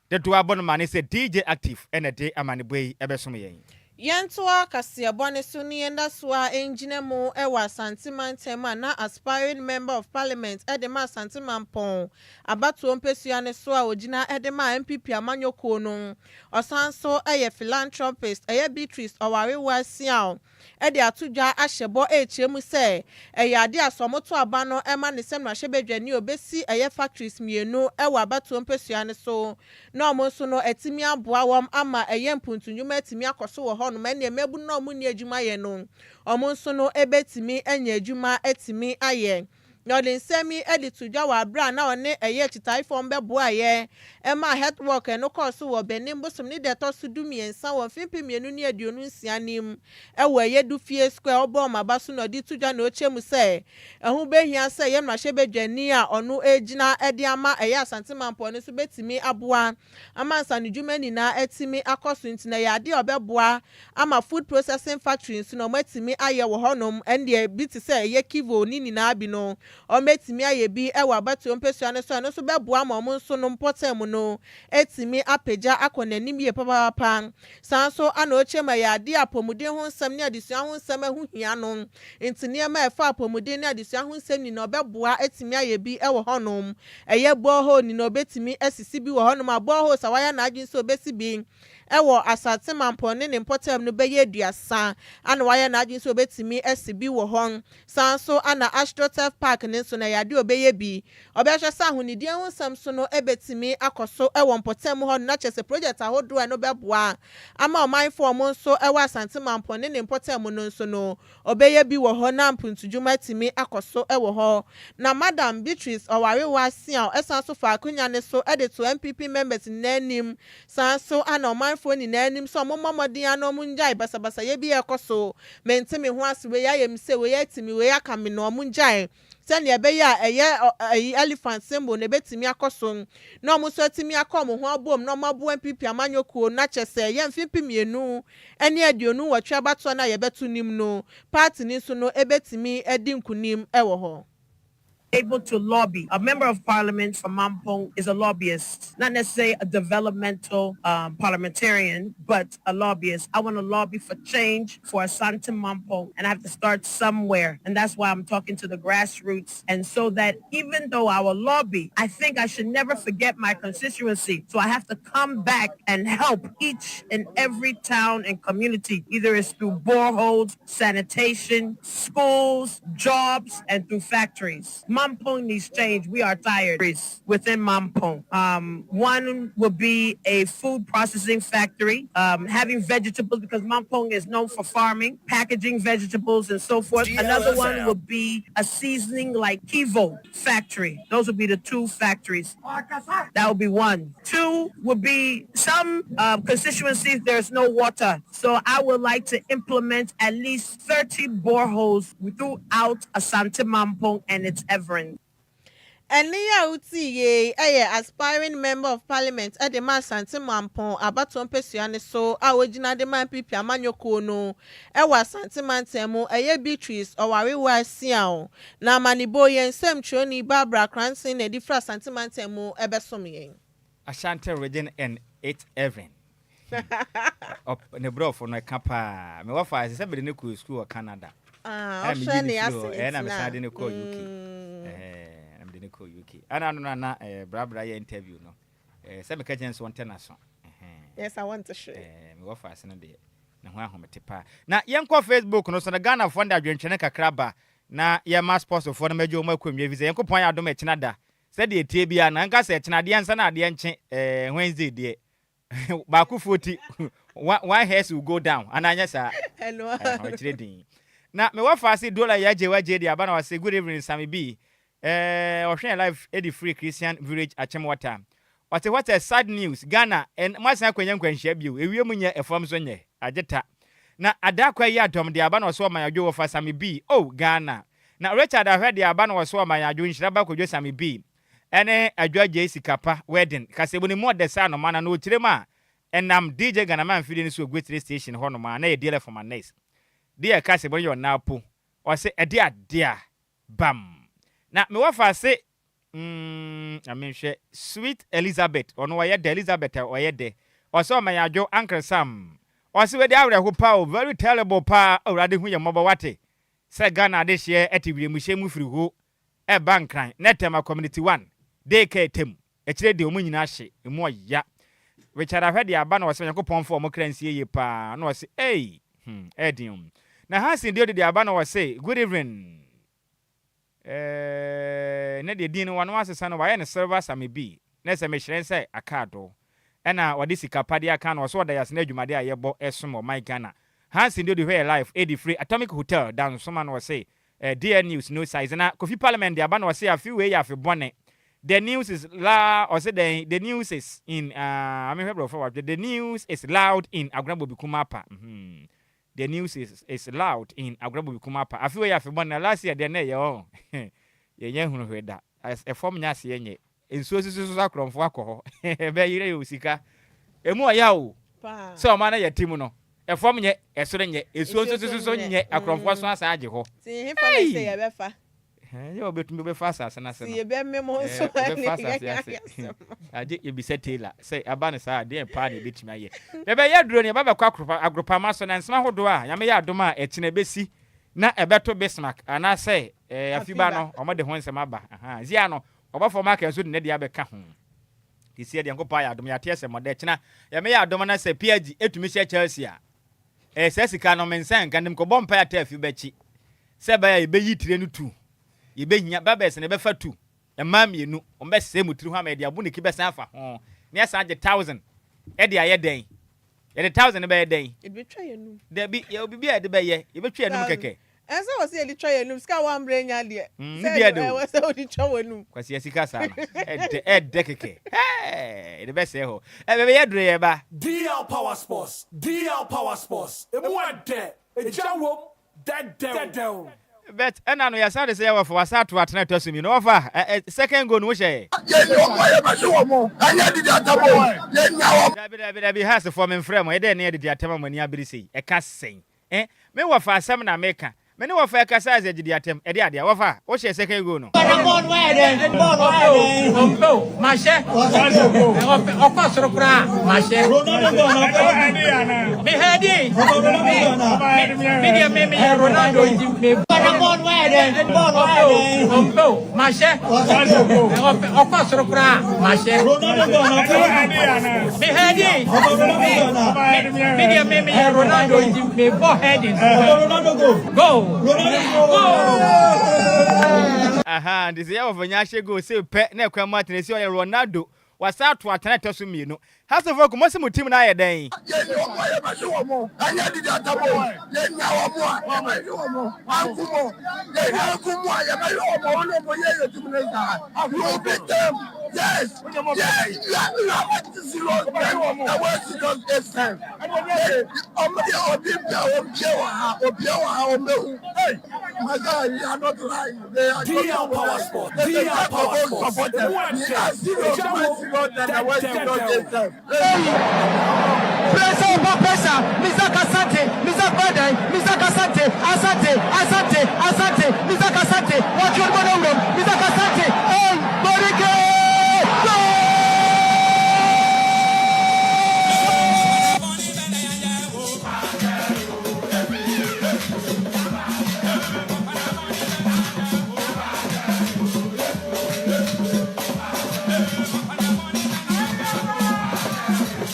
[SPEAKER 4] the to abon man say DJ active ena de amane boy ebesom yen
[SPEAKER 6] Yentoa kasia bone suni yenda swa engineer mo ewa santiman tema na aspiring member of parliament edema santiman pon abatu ompesua ne swa ogina edema MPP amanyoko no osanso eye philanthropist eye Beatrice oware wasiao ede atudwa ahyebo echemu se eye ade asomoto aba no ema ne sem na hyebedwani obesi eye factories mienu ewa abatu ompesua ne so no mo so no etimi aboa wom ama eye mpuntunwuma etimi akoso wo no mane mebu no mu ni adwuma ye no omonso no ebetimi anya adwuma etimi aye no den semi editudwa wa bra na one eye chitai form bebo aye ema health work no course wo benim bosom ni deto sudumi ensa wo fimpi mienu ni aduonu nsia nim ewo eye du fie square obo mabaso no ditudwa na ochemu se ehu behia se ye mrahye bedwani a ono egina ede ama eye asantemampo no so betimi aboa ama nsanudwuma ni na etimi akoso ntina ya ade obeboa ama food processing factories no matimi aye wo honom ende biti se eye kivo ni na abi no o metimi aye bi ewa batu ompesua ne so no so beboa ma mo nso no mpotem no etimi apeja akonanim ye papa sanso ana ochema ya ade apomuden ho nsam ne adesua ho nsam ahu hia no ntine ma efa apomuden ne adesua ho nsam ni no obeboa etimi aye bi ewo honom eye boho ni no betimi asisi bi wo honom aboho sawaya na adwin so obesi bi ewo asate mampo ne importem no beye aduasa ana waya na adwin so obetimi SB wo hon san so ana Astrotef Park ne so na yade obeye bi obehwe sa ahunidi ehusam so no ebetimi akoso ewo importem ho na chese project ahodo no beboa ama oman form so ewo asante mampo ne importem no so no obeye bi wo ho na mpuntujuma timi akoso ewo ho na Madam Beatrice Owarewa Sia esan so fa akunya ne so edit to MPP members nanim san so ana omanfo ni nanim so momomodin ano munjai basabasa ye bi ekoso mentimi ho aswe ya yem se we yatimi we yakame no munjai sani ebe ya eye elephant symbol ne betimi akoso na omuso atimi akom ho abom na omabu MPP amanyokuo na chese ye mfipi mienu ene aduonu watwa bato na ye betu nim no party ni so no ebetimi edi nkunim ewo ho.
[SPEAKER 15] Able to lobby. A member of parliament from Mampong is a lobbyist, not necessarily a developmental parliamentarian, but a lobbyist. I want to lobby for change for Asante Mampong, and I have to start somewhere. And that's why I'm talking to the grassroots. And so that even though I will lobby, I think I should never forget my constituency. So I have to come back and help each and every town and community, either it's through boreholes, sanitation, schools, jobs, and through factories. Mampong needs change. We are tired within Mampong. One would be a food processing factory, having vegetables because Mampong is known for farming, packaging vegetables and so forth.
[SPEAKER 3] DLFM.
[SPEAKER 15] Another one would be a seasoning like Kivo factory. Those would be the two factories. That would be one. Two would be some constituencies there's no water. So I would like to implement at least 30 boreholes throughout Asante Mampong and its Everin.
[SPEAKER 6] Eniya Utiye, aspiring member of parliament at the Asante Mampong, abaton pesuane so, awojina de man pipi amanyoko no, ewa Asante Mantemo, Beatrice, Owarewa Sia, na manibo yen sem choni Barbara Cranston, edifra Asante Mantemo, ebesomi.
[SPEAKER 4] Ashanti region and its Everin. Up ne bro for no kapa. Me wafa I say be ne ku school or Canada. I'm deciding to call UK. I'm the call UK. And I don't know Barbara interview no. Some occasions want tennis.
[SPEAKER 6] Yes, I want to share.
[SPEAKER 4] Me wafa I say na de. Na ho ahometepa. Na yenko Facebook no so na Ghana fund adwenchene kakraba na ye mass post for na mejo makwamye visa yenko pon ya do me chinada. Said the tie bia na nka se chinade ansa na ade nche Wednesday de. Baku 40 one hairs will go down and anya sa hello trading na me wa fast dollar ya Adjoa Agyei de aba na say good evening Sammy B ohwe live edi free Christian village Achemwater what a sad news Ghana and masan kwanya nkwanhia bio ewie munya efam so nye ageta na adakwa ya dom de aba na so man Adjoa fa Sammy B oh Ghana na Richard ahwe de aba na so man Adjoa Nhyiraba Kwadwo Sammy B ene Adjoa Agyei Sikapa wedding kasebo ni mo de sa no mana no kirema enam DJ Ghana feeding so great station ho no mana e DLFM nice dia kasebo yo na po o se e dia bam na me wafa se amenhwe Sweet Elizabeth ono wa ye de Elizabeth o ye de o so man Adjoa Uncle Sam o se we de awre ho pa very terrible pa awrade hu ye mobo wate se Ghana de hye etiwire mu hye mu firi ho e bankran netema community 1 DK tem e kire de omu nyina hye emu ya Richard ahwede aba na wose Yakopon for mo kransie ye pa na wose edium na Hansen de aba na wose good evening na de din no wano asesa no waye ne silver Sammy B na se me hyiren se akado ena wade Sikapa de aka na wose wada yasna adwumade ayebo esomo my Ghana Hansen de hwe life edi free Atomic Hotel down so man wose DL News no size na Kofi Parliament de aba na wose afi we ya afi bone. The news is loud, or say the news is in the news is loud in Agrabo Bikumapa. The news is loud in Agrabo Bikumapa. I feel you have one last year, then yo. Ye who heard that as a form yasi yenye. In so sacrum for alcohol. Very usika. A more yao. So man ya timuno. A form ye, a certain ye, is so ye, a crom was once ajo. See if I say a befa. You bet me be fast as an answer. You be me mo so you be set Taylor. Say abana sa dey party bit me ye. Be ya duro ne baba kwa agropa maso na nsema hodo a ya me ya doma etine besi na ebeto Bismark ana say afiba no omode ho nsema aba. Zia no obafo market so de dia be ka ho. This year, the Uncle Paya, Domiatia, and Modechna, Yamea Domana say, Piaji, Etumisha Chelsea. Sessica no mensan, and them go bomb pay at you betchy. Seba, you be eating two. You be your babes and never for two. And mammy, you know, on best same with 200, your bunny keep us alpha. Near 100,000. Eddie, a day. At 1,000 a day.
[SPEAKER 6] It betray you.
[SPEAKER 4] There be, you'll be at the bay, you betray no cake.
[SPEAKER 6] As I was saying, try and scout one brain idea.
[SPEAKER 4] I
[SPEAKER 6] was only showing.
[SPEAKER 4] Because yes, he can say, Ed Decake. Hey, the best echo. Every driver.
[SPEAKER 16] DL Power Sports. DL Power Sports. It went there. A jam dead down.
[SPEAKER 4] But and I know you said say for us to attend to me. No for second go no share. Be has for me frame. E dey near the atem money abirisi. E ka sen. Me wo fa asem na meka. Me ne wo fa kasa as ejidi atem. E dey ade wo fa. Wo share second go no.
[SPEAKER 17] Mashe. Okosoro kra. Mashe. Me hedi. Me Ronaldo me Mashe. Okosoro kra. Mashe. Me hedi. Me Ronaldo me ball heading. Go.
[SPEAKER 4] Aha, this year of Nyashe go say pet na kwa Martin say Ronaldo was out to attend to me no. House of work most mu team na ye den.
[SPEAKER 16] Yes. My God, you are not lying. They are DL Power Sport. DL Power Sport.
[SPEAKER 17] Pressure, Mr. Kasante, Mr. Bade, Mr. Kasante, Asante, Mr. Kasante, watch your bottom room, Mr. Kasante, and Borike!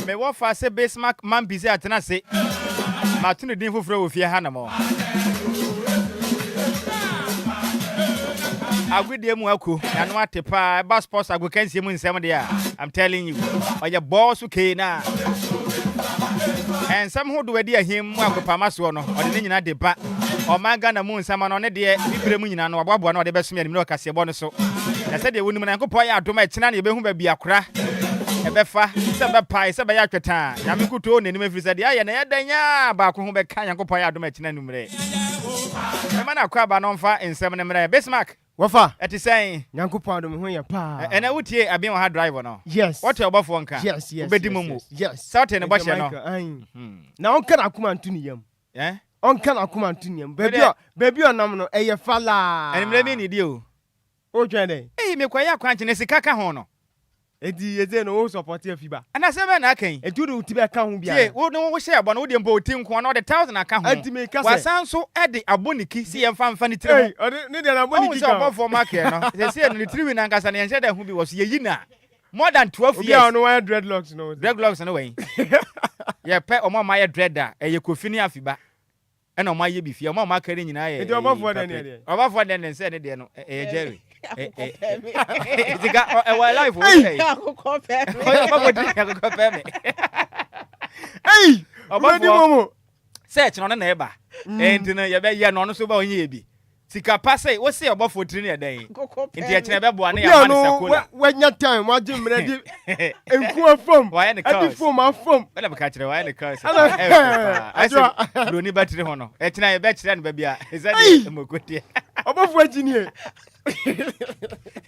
[SPEAKER 4] Me wo fa se Bismark man busy atena se. Ma tunu din foforo wo fie ha na mo. Agudie mu aku, ya no atepa, ba sports agu kansie mu nsem de a. I'm telling you. Oye boss ke na. En sam ho do wadi ahim mu akopama so no. Ode ne nyina de ba. O manga na mu nsam no ne de bibre mu nyina no waboaboa na ode besom ya ni no kase bo no so. Na se de wonum na nkopɔ ya adoma ekina na yebehu ba bia kora. Ebefa sebe pai sebe ya tweta ya mekuto ne nim afiri sade aye na yedanya ba ko ho be kan yankopɔ ya adom akina numre e ma na kwa ba no mfa ensem ne mre Bismark
[SPEAKER 18] wafa
[SPEAKER 4] eti sen
[SPEAKER 18] yankopɔ adom ho ya pa
[SPEAKER 4] ena wutie abien ha driver no
[SPEAKER 18] yes
[SPEAKER 4] what your bofo nka
[SPEAKER 18] yes
[SPEAKER 4] obedi mumu
[SPEAKER 18] yes
[SPEAKER 4] sauti ne bɔhye no
[SPEAKER 18] na on kana akuma ntuni yam on kana akuma ntuni yam baby onam no eye fala
[SPEAKER 4] enimre mi ni di o
[SPEAKER 18] twede
[SPEAKER 4] me kwa ya kwanche ne sika ka ho no
[SPEAKER 18] edi no support afiba
[SPEAKER 4] ana se be na kan
[SPEAKER 18] etudu utibe ka ho bia
[SPEAKER 4] wo no wo share bo no wo de mpo oti nko na de 1000 aka ho wasanso e de aboniki si ye mfa ni tire
[SPEAKER 18] ho ne de na aboniki ka
[SPEAKER 4] wo for market no se no tire na nkasa ne yense da ho bi wo so ye yina more than 12 years
[SPEAKER 18] obi no wear dreadlocks no
[SPEAKER 4] we ye pe omo ma ye dreader e ye kofini afiba e na omo ye bi fie omo ma kare nyina ye
[SPEAKER 18] edi omo for de
[SPEAKER 4] ne se ne de no e Jerry Ziga highlife o say.
[SPEAKER 18] Hey, obedi momo.
[SPEAKER 4] Search no na eba. Enti na ye be ye no so ba onye ebi. Sikapa say wo say obofo tiri na den. Enti e kire be boa na ya man sakola.
[SPEAKER 18] Wanya time waje mredi. Enku afom. Adi fom afom.
[SPEAKER 4] Wala be ka kire wa ne curse. Adjoa broni battery ho no. E kire ye be kire na ba bia. Ezade emokotie.
[SPEAKER 18] Obofo aginie.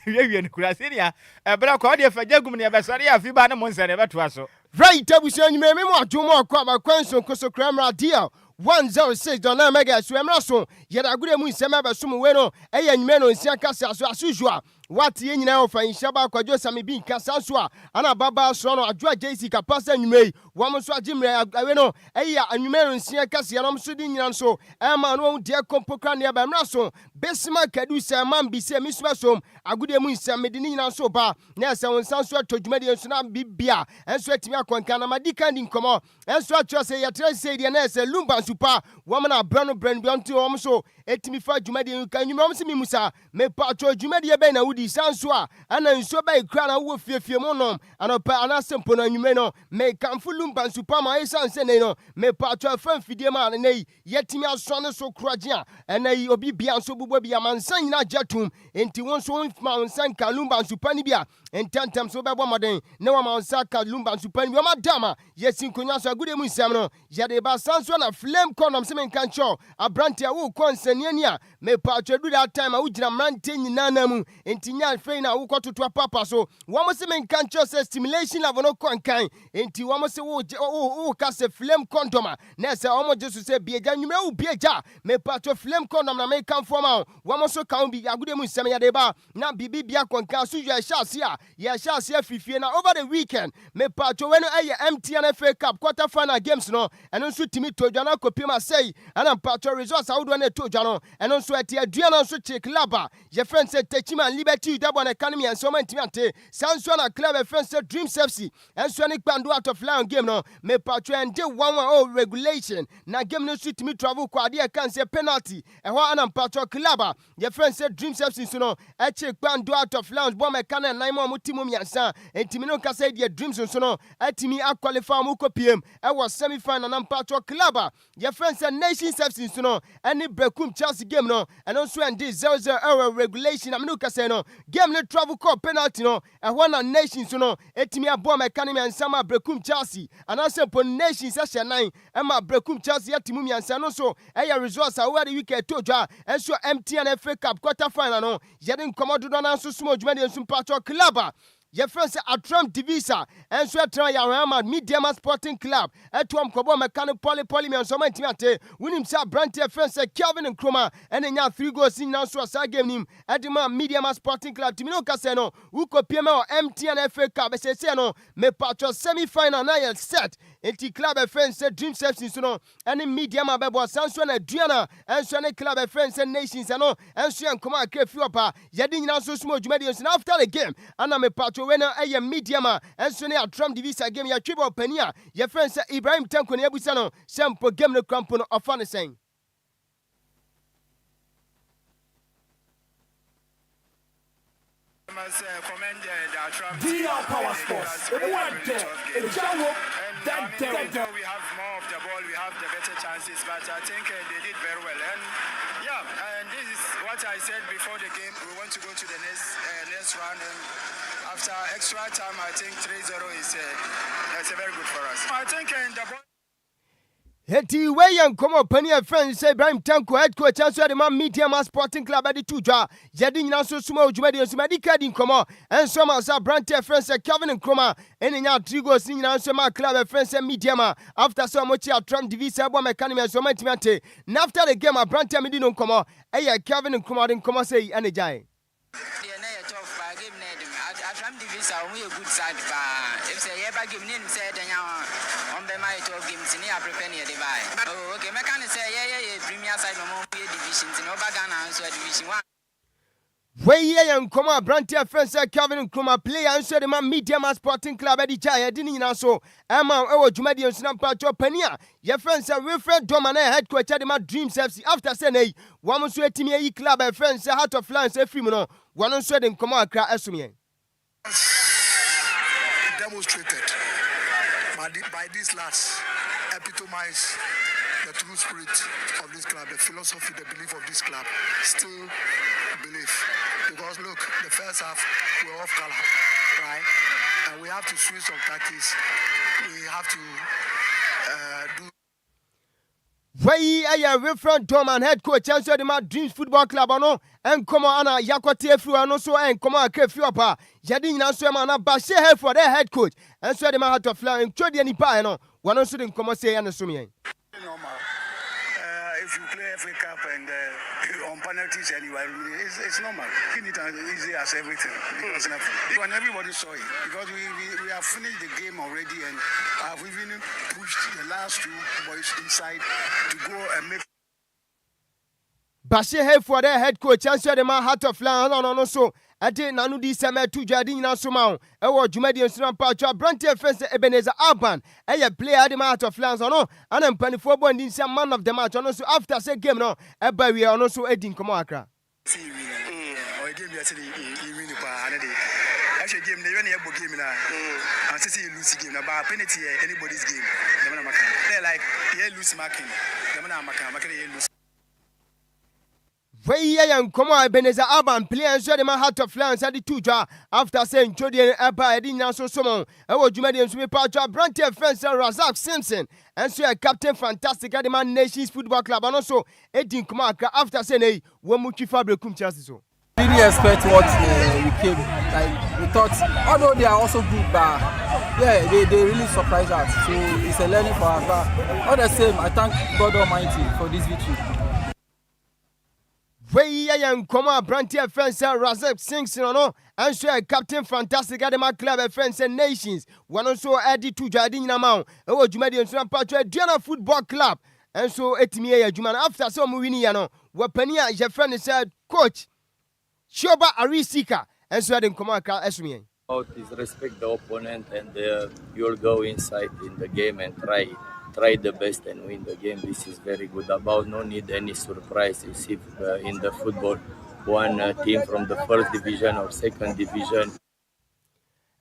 [SPEAKER 4] We ni kura seria ebra kwa de fagagum ne ebesore ya fiba ne monse ne beto aso
[SPEAKER 18] right abusia nyime me mo adwomo akwa ba kwanso koso kramra dia 106 mega so emra so yeda agure mu nsema besom we no eya nyime no nsia kasa so asujua wati ye nyina ofa Nhyiraba Kwadwo Sammy bi nkasa so a ana baba so no Adjoa Agyei Sikapa nyime wɔn nso agyimre awe no ɛyɛ anwumero nsia kɛseɛ no nso di nyina nso ɛma no deɛ kompokra ne ɛbɛmra so Bismark Adusei man bi sɛ misuma som agudie mu nsɛm mede ne nyina nso ba na ɛsɛ wɔn nsa nso atɔ dwumadi nso na bibia ɛnso atimi akɔnka na madi kan di nkɔmɔ ɛnso atwɛ sɛ yɛtrɛ sɛ deɛ na ɛsɛ Lumba nsupa wɔn na brɛ bi ɔnto wɔn so etimi fa dwumadi kan nwumɔ wɔn se mi musa me pa atɔ dwumadi bɛn na wudi sanso a ana nsuo bɛn kra na wo fiefie mu nom anɔpa anasɛ mpo na nwumɛ no me kamfo Lumba nsupa ma ɛsan sɛ ne no me pa atɔ fa mfidie ma ne yi yɛtimi asɔ ne so koragye a ɛna yi obi bia nso bubɔ bia mansa nyina gyatum enti wɔn so ma nsan ka Lumba nsupa ni bia ententem so bɛbɔ mɔden ne wa ma nsa ka Lumba nsupa ni wɔn adama yɛsi nkonya so agude mu nsɛm no yɛde ba sanso na flame condom se me nka nkyɛw abrante a wo kɔnsɛnia ni a me pa atɔ du that time a wo gyina mrante nyina na mu enti nya fei na wo kɔtoto papa so wɔn se me nka nkyɛw sɛ stimulation level no kɔnkan enti wɔn se wo ka sɛ flame condom a na sɛ wɔn gye so sɛ biegya nwumere wo biegya me pa atɔ flame condom na me kan fɔma wɔn so kan bi agude mu nsɛm yɛde ba na bibi bia kɔnkan so yɛ hyɛ asia fifie na over the weekend me pa atɔ wɛno ɛyɛ MTN FA Cup quarter final games no ɛno nso timi to dwa na kɔpem asɛi ana pa atɔ results awodoɔ na to dwa no ɛno nso ɛte adua no nso kye club a yɛfrɛ sɛ Techima Liberty dabɔ na economy and so man timi ante sanso na club ɛfrɛ sɛ Dreams FC ɛnso ne kpando out of line game no me pa atɔ and 1-1 regulation na game no nso timi travel kɔ adeɛ kan sɛ penalty ɛhɔ ana pa atɔ club a yɛfrɛ sɛ Dreams FC so no ɛkye kpando out of line bɔ mɛka na nan mu timo miansa entimi no kasa die Dreams so no atimi aqualify mu kɔ PM ɛwɔ semi final na pa atɔ club a yɛfrɛ sɛ Nations FC so no ɛne Brekum Chelsea game no ɛno nso ɛnde 0-0 regulation na menu kasa no game no travel call penalty no ɛhɔ na Nations so no etimi abɔ mɛka ne miansa ma Brekum Chelsea anasɛ po Nations ɛhyɛ nan ɛma Brekum Chelsea atimu miansa no so ɛyɛ results a wo de weekend to dwa ɛnso MTN FA Cup quarter final no yɛde nkɔmɔ dodo na nso sumo dwuma de nso pa atɔ club a yɛfrɛ sɛ Atram Divisa ɛnso ɛtra Yawama Mediama Sporting Club ɛtoam kɔbɔ mɛka poly me nsɔma ntimi ate wonim sɛ abrante ɛfrɛ sɛ Kelvin Nkrumah ɛne nya 3 goals nyina nso asa game nim ɛde ma Mediama Sporting Club timi no kasa no wokɔpie ma MTN FA Cup ɛsɛsɛ no me patro semi final na yɛ set enti club ɛfrɛ sɛ Dreams FC so no ɛne Mediama bɛbɔ sanso na Duana ɛnso ne club ɛfrɛ sɛ Nations ɛno ɛnso yɛ nkɔmɔ akra fi ɔpa yɛde nyina nso sumo dwumadi nso after the game ana me patro when a Mediama ɛnso ne Atram Divisa game ya twibɔ pani a yɛfrɛ sɛ Ibrahim Tanko ne abusa no sɛ mpo game no krampo no ɔfa ne sɛn
[SPEAKER 16] DL Power Sports. We have
[SPEAKER 19] more of the ball, we have the better chances, but I think they did very well. And this is what I said before the game. We want to go to the next round, and after extra time, I think 3-0 is very good for us. I think in the ball.
[SPEAKER 18] Heti weyan komo pani a friend say Ibrahim Tanko head coach anso de ma Mediama Sporting Club ade tujwa yedi nyina so suma odwumadi nso madi kadi komo enso ma sa brand friend say Kelvin Nkrumah ene nya 3 goals nyina nso ma club friend say Mediama after so much Atram Divisa bo mechanic enso ma timate na after the game a brand medi no komo eya Kelvin Nkrumah de komo say ane jai
[SPEAKER 20] we a good side if say ever give name say on the my 12 games in here prepare near the buy. Oh okay, mechanic say yeah premier side no more divisions in over Ghana so division 1.
[SPEAKER 18] Where ye and come a brand friend say Kelvin Nkrumah player and so the man Mediama Sporting Club at the Jaya didn't you so Emma Ewo Jumadi and Snap Patro Penia. Your friends are Wilfred Domane head coach at the Dreams FC after Senate. One was waiting a club and friends say Heart of Lions a Frimono. One on sweating come on cry Asumie.
[SPEAKER 21] Demonstrated by these lads epitomize the true spirit of this club, the philosophy, the belief of this club. Still belief, because look, the first half we're off color, right? And we have to switch some tactics. We have to do.
[SPEAKER 18] Where a Wilfred Doman head coach and so the Dreams Football Club no and come on ana yakwate fru ano so and come on kefi opa yadi nyina so ma na ba she head for their head coach and so the man had to fly and chodi ani pa no one so the come say and so me
[SPEAKER 21] if you play FA Cup and on penalties anyway, it's normal. You need as easy as everything because when everybody saw it, because we have finished the game already and have even pushed the last two boys inside to go and make.
[SPEAKER 18] Bashi head for the head coach and said the man Heart of Lions on so. I did nanu di seme tu jadi na soma e wo dwumadi ensuran pa twa brante fence Ebenezer Alban e ye player the Heart of Lions no ana mpanifo bo ndi nsem man of the match no so after say game no e ba wi no so edi nkomo akra
[SPEAKER 21] o game ya say e win pa ana de actually game na when e bo game na and say you lose game na ba penalty anybody's game dem na maka they like you lose marking dem na maka you lose.
[SPEAKER 18] Where young come on, Ebenezer Alban play and show them a Heart of Lions at the 2 jar after saying Jody and Abba didn't so summon. I was Jumadian Swimming Park, Brante Fence, Razak Simpson, and so a Captain Fantastic at the Man Nations Football Club, and also Edin Kumaka after saying, Wamuchi Fabric Kumchas.
[SPEAKER 1] We didn't expect what we came. Like we thought, although they are also good, but yeah, they really surprised us. So it's a learning for us. But all the same, I thank God Almighty for this victory.
[SPEAKER 18] Where young come on, Brante Fence, Razak Simpson, no, and so a Captain Fantastic at the Man Club Fence and Nations. One also added to Jardine Namau. Oh, Jumadian Swimming Park, Diana Football Club, and so Etimia Juman after some winning, Wapania, your friend said, Coach. Shoba Arisika, and so I didn't come out as me.
[SPEAKER 22] Is respect the opponent and you'll go inside in the game and try the best and win the game. This is very good. About no need any surprises if in the football one team from the first division or second division.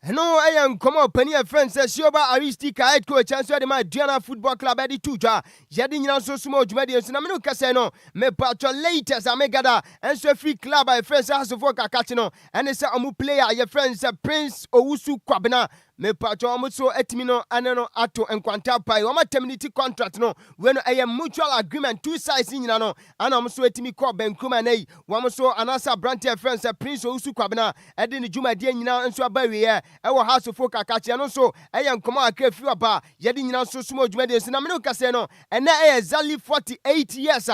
[SPEAKER 18] No, I am come up penny friends Shoba Aristika head coach and so my Diana Football Club at the 2 jar. Yadin so small Jumadians and Amino Casino, me patron latest Amegada and so free club by friends House of Work Catino and it's a player your friends Prince Owusu Kwabena. Me patron so etimino aneno ato enkwanta pai o maternity contract no when a mutual agreement 2 sides in no and am so etimi ko benkuma nei wam so anasa Brante friends Prince Owusu Kwabena e de ne dwumade nyina nso abawie e wo house of folk akache no so e nkoma akafi oba ye de nyina so sumo dwumade so na me no kase no and na exactly 48 years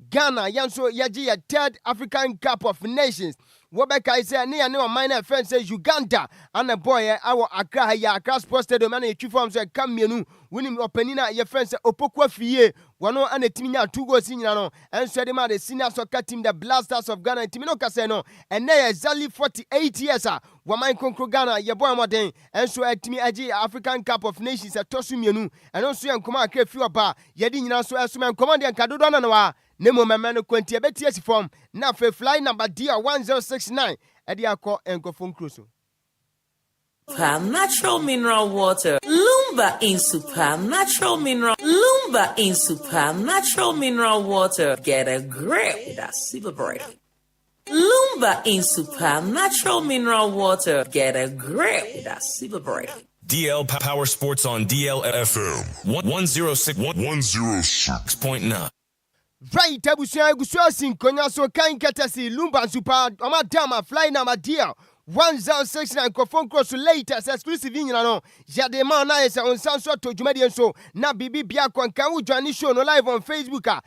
[SPEAKER 18] Ghana yanso yaji ya 3rd African Cup of Nations. Wobeka ise ne ya ne o minor friend say Uganda and a boy awo Accra ya Accra Sports Stadium na e twifom so kamienu woni opanina ye friend say Opokwa Fie wano ane timinya 2 goals nyina no enso de ma the senior soccer team the Blasters of Ghana timino kase no and na exactly 48 years waman konkro Ghana ye boy modern enso atimi agi African Cup of Nations atosu mienu and also yankoma akra fi oba ye di nyina so esoma yankoma de nkadodo na wa Nemo memano kwentia beti form na fe fly number dia 1069 edi akọ enkofon cruise.
[SPEAKER 23] Natural mineral water. Lumba in supernatural mineral. Lumba in supernatural mineral water. Get a grip. That's super break. Lumba in supernatural mineral water. Get a grip. That's super break.
[SPEAKER 24] DL Power Sports on DLFM 106.9.
[SPEAKER 18] Right, Abusia Sinkonya so kind courtesy Lumba super Omadama fly number deal 1069 Kofon cross latest exclusive in no Jadema na is on Sanso to Jumadian so na Bibi Biakon can we join show no live on Facebook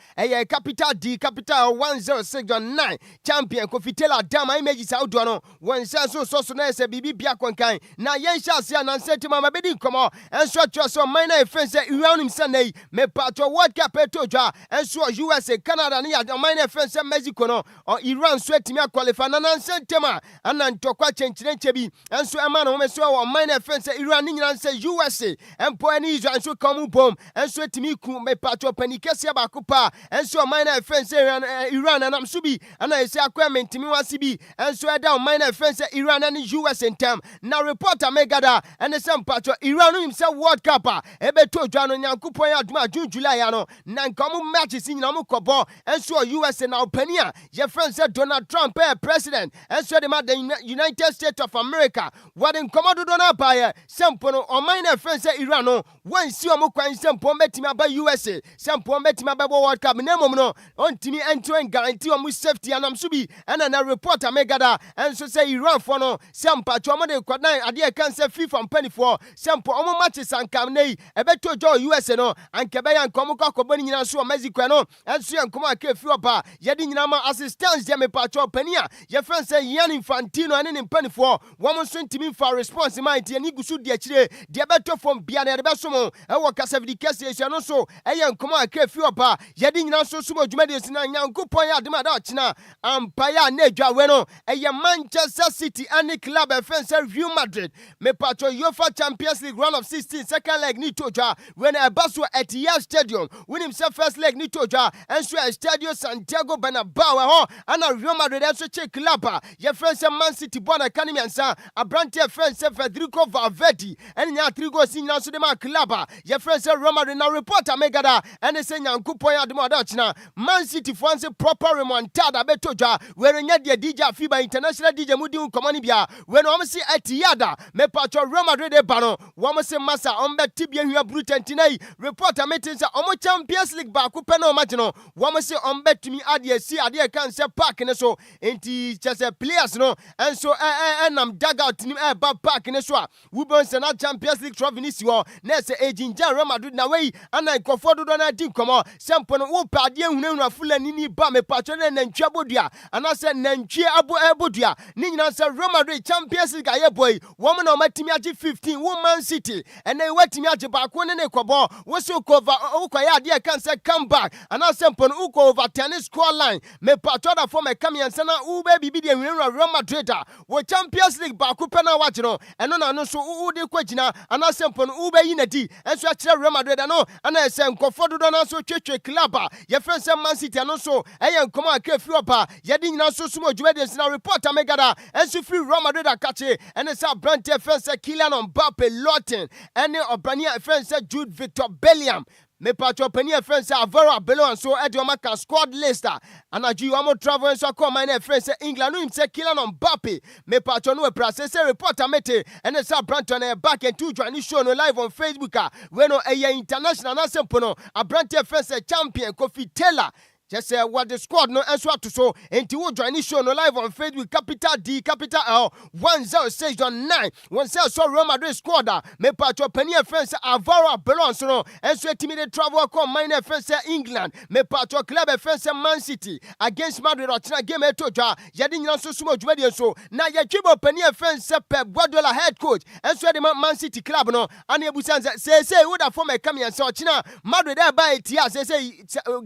[SPEAKER 18] capital D capital 1069 champion Kofitela Dama images out no one Sanso so na se Bibi Biakon kan na yen sha sia na senti mama bedi komo and so so minor friends around him Sunday me patro World Cup etoja and so USA Canada ni minor friends Mexico no or Iran sweat me qualify na sentema and antokwa chenchebi and so amano me so minor friends Iran ni say USA and po ani Israel so come bom and so timi ku me patro panikese ba kupa and so minor friends Iran and am subi and I say akwa timi wasibi and so down minor friends Iran and US in term now reporter megada and the same patro Iran himself World Cup ebe to dwa no nyankopon aduma June July ano na nkomo matches in namu kobo and so USA now pania your friends Donald Trump president and so the United United States of America. What in Commodore Donabaya, Sampono, or minor friends say Irano, one see a Mukwan Sampo Metima by USA, Sampo Metima by World Cup, Nemono, on Tini entering guarantee on safety and Amsubi, and a reporter Megada, and so say Iran for no, Sampa, Chomade Quadai, Adia Cancer Fee from Penny for, Sampo Omo Matches and Kamnei, a better joy USA no, and Kabayan Komuka Kobani and so Mexico, and Sian Komaka Fuapa, Yadin Nama assistance, Yame Pacho Penia, your friends say Yan Infantino and in Penny for, woman sent to me for response, mighty and Igusu Diachire, Diabeto from Biana Basomo, and what Casavi Cassia, and also a young Komaka Fuapa, Yadin also Sumo Jumedius and Yan Kupoya de Madachina, and Paya Neja Weno, a Manchester City and the club offense Real Madrid, me Pacho UEFA Champions League round of 16, second leg Nitoja, when a Basu at Etihad Stadium, win himself first leg Nitoja, and so a Stadio Santiago Bernabeu, and a Real Madrid also check club, your friends Man City born Academy and Sa, a branch of friends Federico Valverde, and Yatrigo Senior Sudema club, your friends Real Madrid now reporter Megada, and the senior Kupoya de Madachina, Man City France proper remontada Betoja, where in Yadia DJ FIBA International DJ Mudu Comanibia, when Omsi Etihad, me Pacho Real Madrid de Bano, Wamase Massa, Ombe Tibia Brutentinei, reporter meetings Omo Champions League Bakupeno Magino, Wamase Ombe to me Adia see Adia Cancer Park and so, ain't just a players no, and so and I'm dug out in park in a swap. Wubons and Champions League trophy this year, Nessa aging Real Madrid na way, and I conforted on a team come on, Sampon Upa, Dian full and Nini Bame Patron and Chabudia, and I said Nanchi Abu Abudia, Nina said Real Madrid Champions League aye boy, woman on my team 15, Woman City, and they wet me at Bakwan and Equabo, was so cover Ukaya, dear cancer come back, and I Sampon Uko over tennis score line, me Patrona for my coming and Sana Ube Bibi and Real Madrid, what Champions League Bakupena Wachino, and no so Ude Quajina, and I Sampon Ube Unity, and so I Real Madrid, and I said Conforto Donaso Church Club, your friends Man City, and also I am Koma Kefuapa, Yadin also Sumo Juventus now reporter Megada, and so free Real Madrid Akache, and it's our brand friends Kylian Mbappe Lawton, and the Obrania friends Jude Victor Bellingham. Me patro penia friends Alvaro Abelo and so Adjoa Agyei squad list and Adjoa travel and so call my friends England no him say Kylian Mbappe me patro no press say reporter mete and it's Branton back and two join show no live on Facebook when no international na sempono a Branton friends champion Kofi Taylor. Just say what the squad no answer to so until we join this show no live on Facebook capital D capital L 106.9 one say so Real Madrid squad me patro penia friends Alvaro belongs no and so team they travel call minor friends England me patro club friends Man City against Madrid or China game etoja yadi nyina so sumo dwade so na ya twibo penia friends Pep Guardiola head coach and so the Man City club no and ebusan say would have form come and so China Madrid there by Etihad say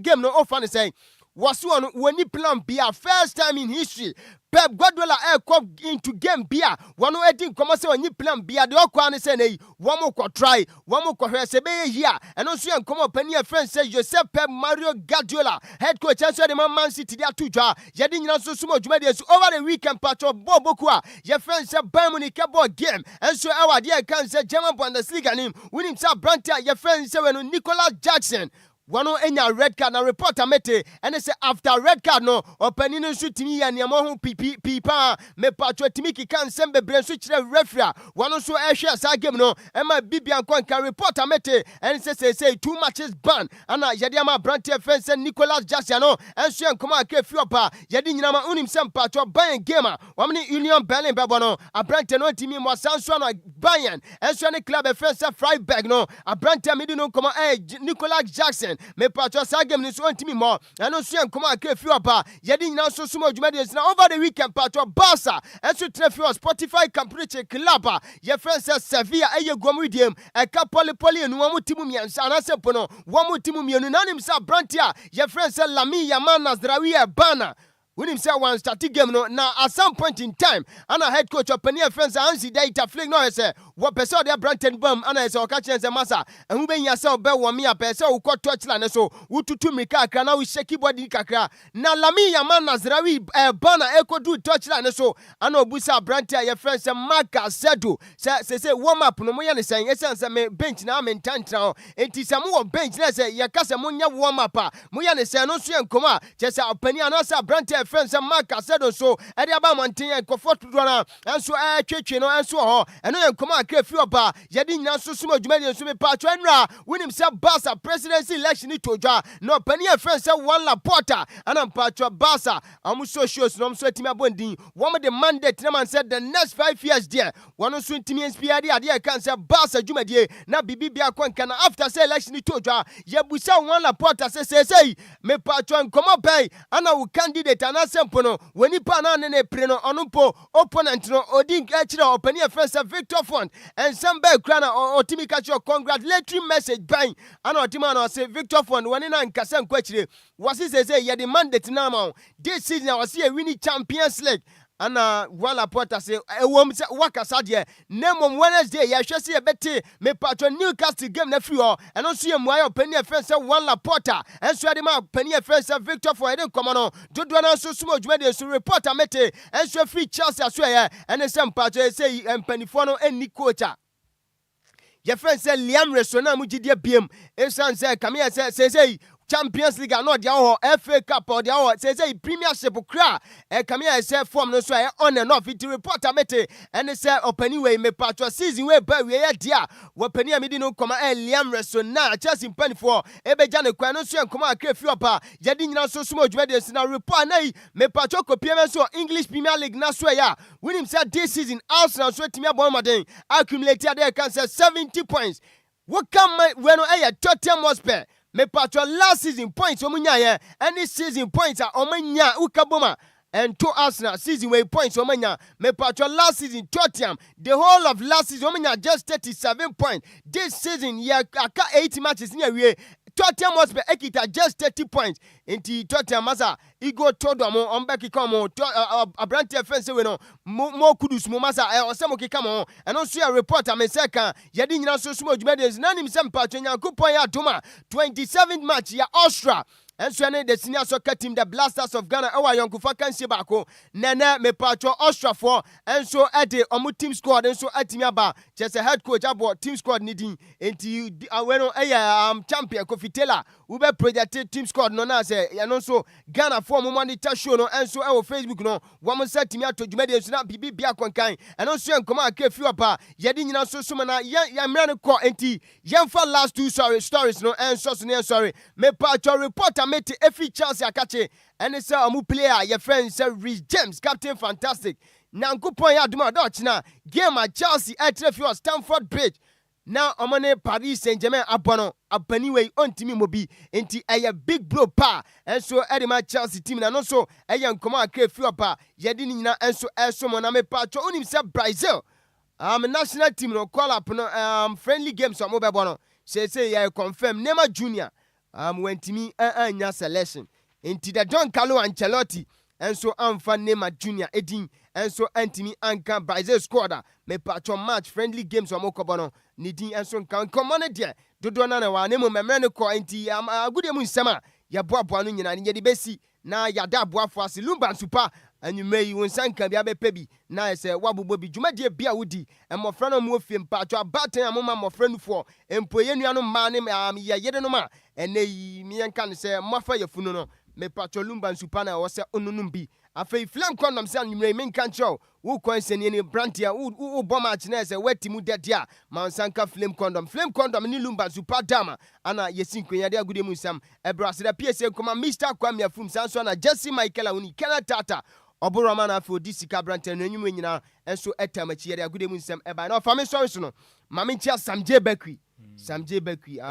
[SPEAKER 18] game no offer say was one when he plan be a first time in history. Pep Guardiola come into game beer. One who eating come say when you plan beer the okwa say nay one more try one more sebe here and also come up any friend say Joseph Pep Mario Guardiola head coach and so the Man City there too ja yedi nyina so sumo dwumade over the weekend patro bobokua your friend say Bayern Munich ball game and so our dear can say German Bundesliga nim win himself Brantia your friend say when Nicolas Jackson one enya red card na reporter mete and they say after red card no opening no shoot me ya niamo ho pipa me patro timiki kan sembe brain so kire referee one so ehwe sa game no e ma Bibian Kwanka reporter mete and say too much is ban and yede ama Brantia fence Nicolas Jackson no and so enkomo akefi opa yede nyina ma unim sem patro Bayern game wamni Union Berlin bebo no a Brantia no timi mo sanso no Bayern and so ne club fence Freiburg no a Brantia midi no komo Nicolas Jackson me patro sa game ni so ntimi mo and so enkomo akefi opa yede nyina so sumo dwumade na over the weekend patro Barca and so trefi Spotify Campeonato club your friend says Sevilla eye gomridiem e ka poli enu wamu timu miansa na sepono wamu timu mienu na nim sa Brantia your friend says Lamine Yamal Nasraoui Bana when himself one starting game no now at some point in time and a head coach of Penia friends Ansi data fling no say what person there Branton bomb and I say catch and massa and who ben yourself be one me a person who caught touchline so who to me kakra now we shaky body kakra na Lamine Yamal Nasraoui Bana echo do touchline so and obusa Brantia your friends Marca Sedu say warm up no mo yan saying essence me bench na me tantra enti say mo bench na say ya kasa mo nya warm up mo yan say no so enkoma just Penia no say Brantia a friend some Mark said so ade aba monten en comfort do na enso twetwe no enso ho eno yen koma akra fi oba yedi nyina so sumo dwumadi enso me pa twenra winim se Barca presidency election to dwa no pani a friend say one Laporta and pa Barca amuso shows no so timi abondin one the mandate na man said the next 5 years there one so timi inspire ade kan say Barca dwumadi na bibi bia kwanka na after say election to dwa ye busa one Laporta say me pa komo pay ana wo candidate ana sempo no woni pa na ne pre no onumpo opponent no odin kire opani friend say Victor Font and some beg krana otimi catch your congratulatory message bang ana otima na say Victor Font woni na nkasa nkwachire wasi say ye the mandate na ma this season wasi a winning Champions League ana wala porta say ewom say wakasa de nemom Wednesday ya hwese e beti me patron Newcastle game na free ho eno so yemu ayo pani friend say one Laporta enso ade ma pani friend say Victor for eden komo no dodo na so sumo dwuma de so reporter mete enso free Chelsea aso ye ene say patron say empanifo no eni coacha your friend say Liam Resona mu gidie biem enso say come here say Champions League no dia ho FA Cup or dia ho say Premiership kra come here say form no so on and off it reporter mete and say opani we me patro season we ba we dia we pani amidi no koma Liam Resona Chelsea pani for ebeja ne kwa no so koma akra fi opa yedi nyina so sumo dwuma de na report na me patro kopie me so English Premier League na so ya win say this season Arsenal so timi abon maden accumulated there can say 70 points what come when no Tottenham Hotspur me patro last season points omunya ye any season points are omanya ukaboma and to Arsenal season way points omanya me patro last season Tottenham the whole of last season omanya just 37 points this season ye aka 80 matches near we Tottenham must be ekita just 30 points into Tottenham masa igo todo mo ombeki komo abranti offense we no mo kudus mo masa osemo kika mo and also a reporter me seka yedi nyina so sumo dwumades nanim sempa twenyankopon ya doma 27th match ya Austria and so the senior soccer team the Blasters of Ghana our young vacancy bako nene me patro Austria for and so ade omu team squad and so atimi aba just a head coach abo team squad needing enti aweno champion Kofitela we be projected team squad no na say and so Ghana for mo monitor show no and so our Facebook no one set timi atodwumade so na bibi bia kwankan and so nkoma akefi opa yedi nyina so so na ya mra no ko enti yemfa last two stories no and so sorry me patro reporter mete every Chelsea akache and say amu player your friend say Rhys James captain fantastic nankupon ya duma dodge na game at Chelsea at Trafford Stamford Bridge now omane Paris Saint-Germain abono abaniwe ontimi mobi enti eye big blow pa and so edema Chelsea team na no so eye nkoma akefi opa yedi ni nyina enso esomo na me patro onim say Brazil national team no call up no friendly games omo bebo no say ya confirm Neymar Jr wentimi anya selection enti the Don Carlo Ancelotti enso amfa Neymar Jr edin enso antimi anka Brazil squad me patro match friendly games omokobo no nidin enso kan common there dodo na wa nemu memre ne ko enti agude mu nsema ya boaboa no nyina ne de besi na ya da boafo ase Lumba super anyumei wonsanka bia bepebi na ese wabubo bi dwumadie bia wodi emofra no mu ofie mpatwa abaten amoma mofra nufo empoye nuano ma ne ya yede no ma eneyi mienka ne se mofa yefunu no me patwa Lumba super na wo se onunum bi afei flam kondom se anyumei menka ncho wo konseni ne brantia wo boma chine se wetimu dedia mansanka flame condom ni Lumba super dama ana yesinkwenya de agude mu nsam ebrasida PSA koma Mr Kwame Afum sanso na Jesse Michael uni Kena Tata oboro mana afo disika brantia no enyum nyina enso etamachi de agude mu nsam eba na ofame so no mama ntia Samje Bakwi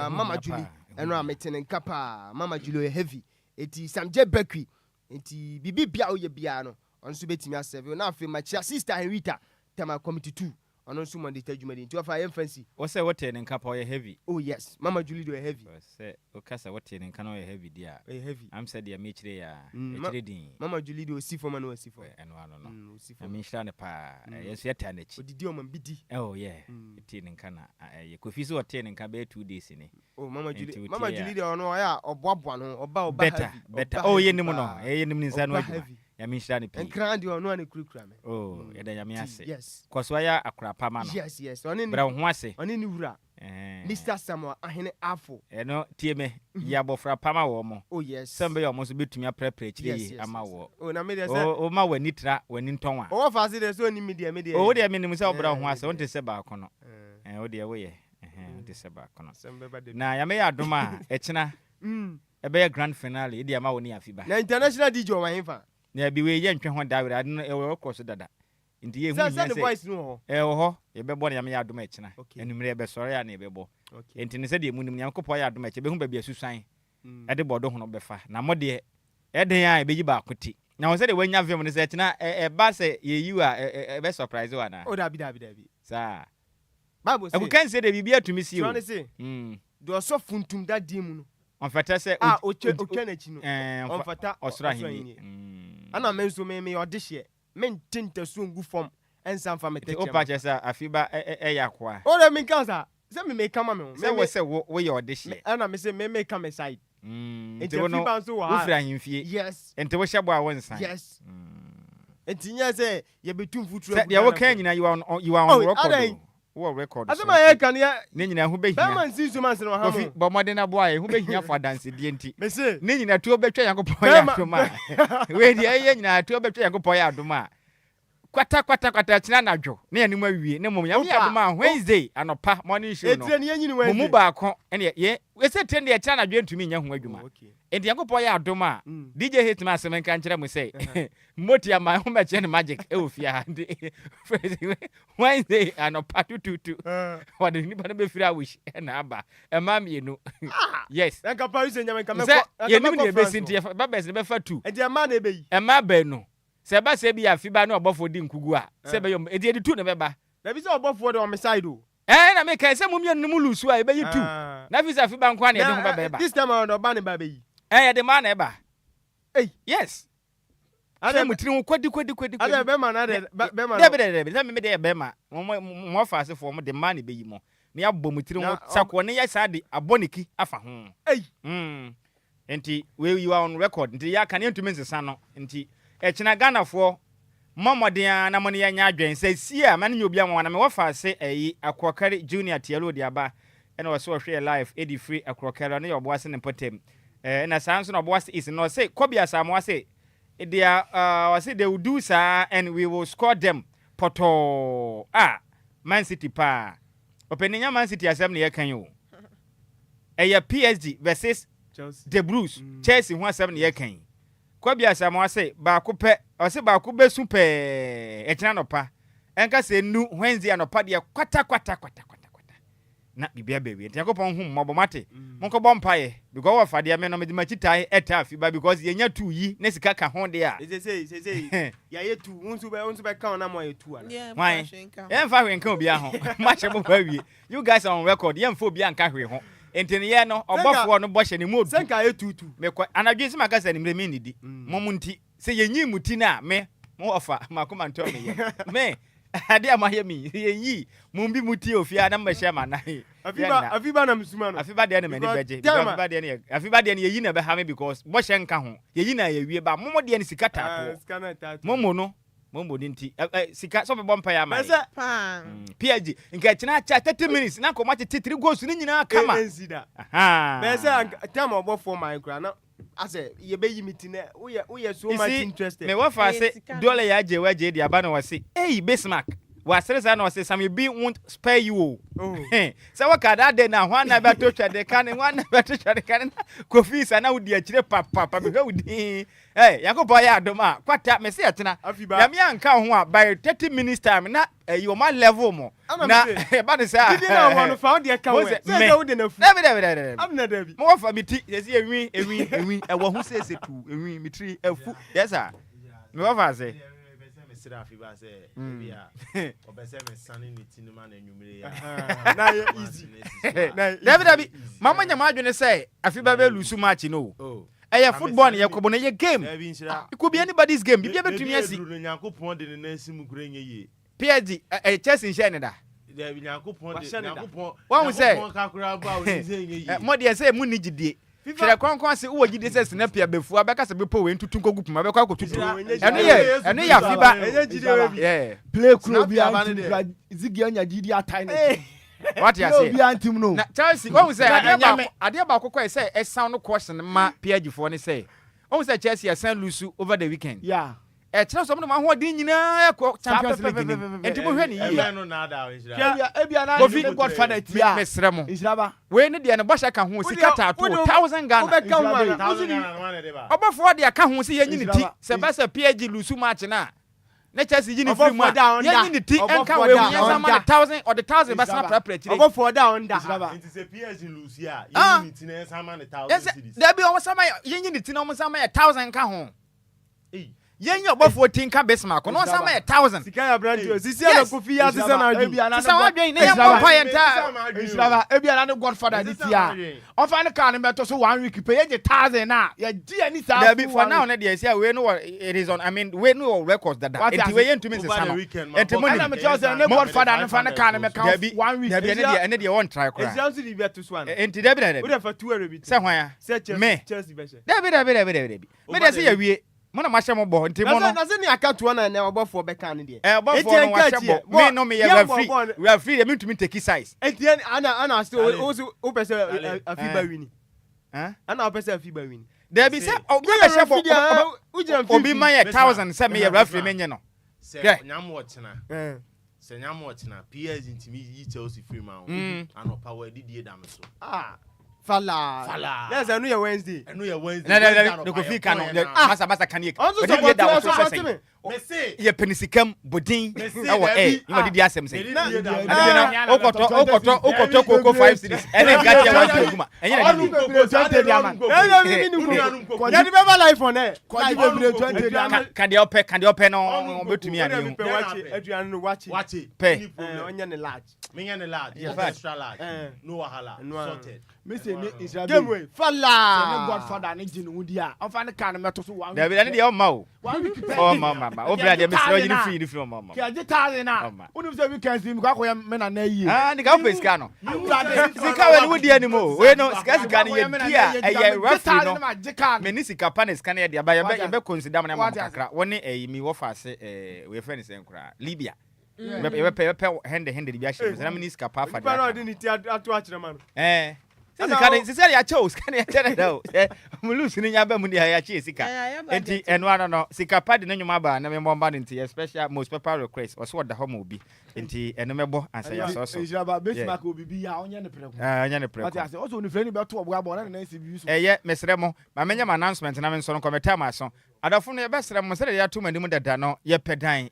[SPEAKER 18] mama Julie eno ametene nkapa mama Julie heavy eti Samje Bakwi enti bibi bia oye bia no onso betimi aseve na afi machia sister Henrita tema committee 2 ono nso mo ndita dwumadi nti ofa yem fancy
[SPEAKER 4] wo say wote ne nkapa oye heavy
[SPEAKER 18] oh yes mama Julie do heavy
[SPEAKER 4] say okasa wote ne nkana oye heavy dia
[SPEAKER 18] heavy
[SPEAKER 4] am said ya mechire ya echire din
[SPEAKER 18] mama Julie do osifo ma no osifo
[SPEAKER 4] eno no osifo am nshira ne pa yeso yeta na chi
[SPEAKER 18] odidi o man bidi
[SPEAKER 4] oh yeah eti ne nkana ye kofi so wote ne nka be 2 days ni
[SPEAKER 18] oh mama Julie do ono ya oboaboa no oba
[SPEAKER 4] better oh ye nim no ye nim nsa no adwuma ya minshira ne pi
[SPEAKER 18] enkrandi ono ne kurukura
[SPEAKER 4] me ya da ya me ase
[SPEAKER 18] yes
[SPEAKER 4] koso ya akura pa ma no
[SPEAKER 18] yes oni
[SPEAKER 4] bra ho ase
[SPEAKER 18] oni ni wura Mr. Samuel ahene afo
[SPEAKER 4] eno tie me ya bofra pama wo mo
[SPEAKER 18] oh yes
[SPEAKER 4] sembe yo mo so betumi aprepre chire ama wo
[SPEAKER 18] oh na me dey say
[SPEAKER 4] o ma wani tra wani ntonwa
[SPEAKER 18] o fa se dey so ni media
[SPEAKER 4] o dey me nim say obra ho ase wonte se ba kono o dey we ye wonte se ba kono na ya me ya adoma e china ebe ya grand finale e dey ama woni afiba
[SPEAKER 18] na international DJ o wanfa
[SPEAKER 4] na bi we ye ntwe ho dawre ade no e we course dada nti ye hu
[SPEAKER 18] nya se voice no ho
[SPEAKER 4] ho ye be bo na ya me ya adoma e china enumre be sore ya na e be bo enti ne se de mu nim nyankopɔ ya adoma e be hu ba bi asusan e de bodo ho no be fa na mo de e den ya e be yi ba akoti na wo se de wanya film ne se china e ba se ye yi a e be surprise wa na
[SPEAKER 18] o dabi
[SPEAKER 4] sa
[SPEAKER 18] bible say
[SPEAKER 4] e ku kan se de bibia atumi si o
[SPEAKER 18] do so funtum da di mu no
[SPEAKER 4] on fata se
[SPEAKER 18] o twa na chi no on fata
[SPEAKER 4] osra hin
[SPEAKER 18] ana menso me odihye men tinta so ngu fom ensan fa me
[SPEAKER 4] o pa che sa afiba yakwa
[SPEAKER 18] o de min kansa se me kama me
[SPEAKER 4] se we se wo ye odihye
[SPEAKER 18] ana me se me kama side
[SPEAKER 4] enti wono wo fra himfie
[SPEAKER 18] yes
[SPEAKER 4] enti wo hyebo a wonsan
[SPEAKER 18] yes enti nya se ye betum futuro
[SPEAKER 4] se ye wo kan nyina you are on record wo record
[SPEAKER 18] asema ye kan ya
[SPEAKER 4] ne nyina ho behia
[SPEAKER 18] be man sinsu man se no ha mo
[SPEAKER 4] bo modena boy ho behia for dance die enti
[SPEAKER 18] me se
[SPEAKER 4] ne nyina tuo betwa yankopɔ ya adoma we di ye nyina tuo betwa yankopɔ ya adoma kwata china na dwo ne anim awie ne mom ya adoma Wednesday anopa morning show no
[SPEAKER 18] etre ne nyini Wednesday
[SPEAKER 4] mu ba ko ene ye we se tre ne china na dwo ntumi nya ho adwuma enti yankopɔ ya adoma DJ Hitman asem nka nkyere mu sei moti ama ho ba che ne magic e ofia Wednesday anopa tututu what the nipa be fira wish na aba e ma mienu yes
[SPEAKER 18] nka pa use nyame nka me
[SPEAKER 4] ye nim ne be sinti ba be se be fa tu
[SPEAKER 18] enti e ma na ebe yi
[SPEAKER 4] e ma ba nu se ba se bi afiba na obofo di nkugu a se be yo edi edi tu na be ba
[SPEAKER 18] na bi se obofo de on me side o
[SPEAKER 4] na me kai se mum ye num lusu a e be yi tu na fi se afiba nkwa na e de ho ba
[SPEAKER 18] this time around oba ne ba be yi
[SPEAKER 4] ye de ma na e ba yes
[SPEAKER 18] ada
[SPEAKER 4] mutiri ho kwadi
[SPEAKER 18] ada be ma na de be ma
[SPEAKER 4] de se me de be ma mo fa se fo mo de ma na be yi mo na ya bɔ mutiri ho sako ne ya sa de aboniki afa ho enti we you are on record nti ya kan entumi nsesa no nti Echina Ghana for Momodia na money nya adwen say sia man nyobi anwa na me wafa se Akwokare Junior Tielo di aba ena wo so hwe live edi free Akwokare na yobo ase ne potem na sanso na obo ase is no say Kobia Samoa say they are say they will do sa and we will score them poto Man City pa openinya Man City asem na ye kan yo PSG versus Chelsea the Blues Chelsea ho asem na ye kan Kobia Samoa say ba ko pe o se ba ko besu pe e kina no pa enka se nu Wednesday no pa de kwata na bibia bewe enti akopon hu mmobo mate monko bompaye because wa fade me no me di machitai eta afiba because yenya tu yi na sika ka ho de a
[SPEAKER 18] say ya ye tu unsu be kan na mo ye tu ana
[SPEAKER 4] why emfa hwe nka obi aho mache bo bawie you guys are on record yemfa obi anka hwe ho enti ne ye no obofo no bohye ne mu obi
[SPEAKER 18] senka ye tutu
[SPEAKER 4] me kwa anadwe sima ka sa ni mre ni di momu nti se yenyi muti na me mo ofa makoma nto me ye me ade amaye mi yenyi mumbi muti ofia na mbehye manai
[SPEAKER 18] afiba na msuma no
[SPEAKER 4] afiba de na me ne beje afiba de ne yeyi na be ha me because bohye nka ho yeyi na ye wie ba momo de ne sikata to momo no momo nti sika so be bompa ya mai PSG nka china cha 30 minutes na ko match 3 goals ni nyina kama
[SPEAKER 18] be say time obofo my kra na ase ye be yi meeting na we so much interested
[SPEAKER 4] me wa fa say dole ya je wa je di aba na wa say Bismark wa seresa na wa say some be won't spare you say wa kada de na hwan na be to twa de kan hwan na be to twa de kan kofi sa na wudi akire papa be wudi yakobɔ ya adoma kwata me se yetena ya me anka ho a by 30 minutes time na you my level mo na ba de say
[SPEAKER 18] did na ho no found the account say go de na fu
[SPEAKER 4] amna dabi mo fa miti ye se enwi ewo hu se tu enwi mitri afu yes sir me wa fa say
[SPEAKER 2] me sira afiba say bia obese me sane ni tinuma na nwumire ya
[SPEAKER 18] na easy
[SPEAKER 4] na dabi mama nya ma adwene say afiba be lose match no football ye kobo na ye game it could be anybody's game bibia betumi asi
[SPEAKER 2] nyankopon de ne nasim kurenye ye
[SPEAKER 4] PSG Chelsea nhyɛ ne da
[SPEAKER 2] nyankopon
[SPEAKER 4] wɔn say
[SPEAKER 2] kakura ba o nzenye ye
[SPEAKER 4] mo de say mu ni gidie fere konkon se wo gidie say snapia befu abeka se bepo we ntutu nkogu puma abeka akotutu eno ya fiba
[SPEAKER 18] enye gidie we
[SPEAKER 4] yeah
[SPEAKER 5] play club ya zigia nya gidie atai na
[SPEAKER 4] What you say?
[SPEAKER 5] Be antim no.
[SPEAKER 4] Na Chelsea, what we say? Ade ba kokko say e sound question ma PSG for ni say. What we say Chelsea send lose over the weekend.
[SPEAKER 5] Yeah.
[SPEAKER 4] Kyerɛ sɛ ɔmo ma hoɔden nyinaa kɔ Champions League nim ɛnti mo hwɛ ne yie
[SPEAKER 5] ebia na the Godfather tia
[SPEAKER 4] mesrɛ mo
[SPEAKER 5] Nhyiraba
[SPEAKER 4] wei ne deɛ ne bɔhyɛ ka ho sika tato 1000 Ghana ɔbɔfoɔ deɛ ka ho sɛ yɛnyi ne ti sɛ bɛ sɛ PSG lusu match na ne Chelsea yi ne firi mu a yɛnyi ne ti ɛnka wei mu yɛnsa ma ne 1000 or the 1000 bɛsena prapra akyire
[SPEAKER 5] ɔbɔfoɔ da on da
[SPEAKER 2] nti sɛ PSG lusu a yɛnyi ne ti na yɛnsa ma ne 1000 series
[SPEAKER 4] dabi ɔmo sama yɛnyi ne ti na ɔmo sama yɛ 1000 ka ho yen your buff 14 ka Bismark no sama 1000
[SPEAKER 18] sika ya brand sisi na kofi ya sisi na
[SPEAKER 4] adwi sisi wa adwi ne yam papa yenta
[SPEAKER 5] Nhyiraba ebia na Godfather this year ofa ne car ne beto so 1 week pay ye 1000 na ye di ani sa
[SPEAKER 4] there for now ne dey say we no it is on I mean we no records that enti we yen to me sisa no enti mo
[SPEAKER 5] na me tell say ne Godfather ne fa ne car ne me ka 1 week
[SPEAKER 4] ene dey won try kora
[SPEAKER 18] example di beto so an
[SPEAKER 4] enti dabi
[SPEAKER 18] we dey for 2 rebi
[SPEAKER 4] say hwan ya
[SPEAKER 18] me Chelsea be say
[SPEAKER 4] dabi me dey say ya wie mo na mahye mo bo nti mo no
[SPEAKER 18] na se ni aka to na na obofo be kan ne de
[SPEAKER 4] obofo no wahye bo me no me we are free me to me take size
[SPEAKER 18] enti ana still o pese afiba wini ana o pese afiba wini
[SPEAKER 4] there be say o be hye bo obi man 1000 say me referee me nye no
[SPEAKER 2] se nyam wo chena se nyam wo chena PSG ntimi yi Chelsea free ma ana power didie dam so
[SPEAKER 18] Fala. Yes, I know your Wednesday.
[SPEAKER 2] No,
[SPEAKER 4] Kofi kan masa kanik. We dey say. Me say ye penisikam bodin e you dey asem say. Okoto koko 5 series. Ene gati ya wan oguma. Enye
[SPEAKER 5] na 20 diamond.
[SPEAKER 18] Ya di beba life on e.
[SPEAKER 5] Kwaji bebre 20 diamond.
[SPEAKER 4] Kan dey open no betumi ani.
[SPEAKER 18] Aduan no watch.
[SPEAKER 4] Pe.
[SPEAKER 18] Onye ne large.
[SPEAKER 2] Me nya ne large. Extra large. No wahala. Sorted.
[SPEAKER 5] Me say ne Israel.
[SPEAKER 18] Game way. Falla.
[SPEAKER 5] Ne Godfather ne jinu wudi a. Ofa ne kan meto so 1 week.
[SPEAKER 4] David ane dey o ma o.
[SPEAKER 5] 1 week pe.
[SPEAKER 4] O ma. O bra dey me say you free free mama.
[SPEAKER 5] Ke ade tare na. Unu say weekend sim kwa koya me na yie.
[SPEAKER 4] Ni ka face ka no. Sika we wudi animo. We no sika ni ye dia eye referee no. Me ni sika pa na sika na ye dia ba ye be consider me na kakra. Woni mi wo fa se we friend say nkura Libya. Ye be hende di bia she. Na me ni sika pa fa dia.
[SPEAKER 18] Pa no di ni ti atu a kire man.
[SPEAKER 4] Sisi ya chose kan ya tena do mulusi ni nyaba mu dia ya chi sika enti eno ano no sika padi na nyuma ba na me mbomba nti special most popular request oso da homo obi enti eno mebo ansa ya so
[SPEAKER 5] Nhyiraba Bismark obibi ya onye ne preko
[SPEAKER 4] onye ne preko
[SPEAKER 5] ati ase oso ni freni beto obo abo na na nsi bi so
[SPEAKER 4] mesre mo ma menya ma announcement na me nso no kometa ma so adafo no ye besre mo se ya to mani mu dada no ye pedan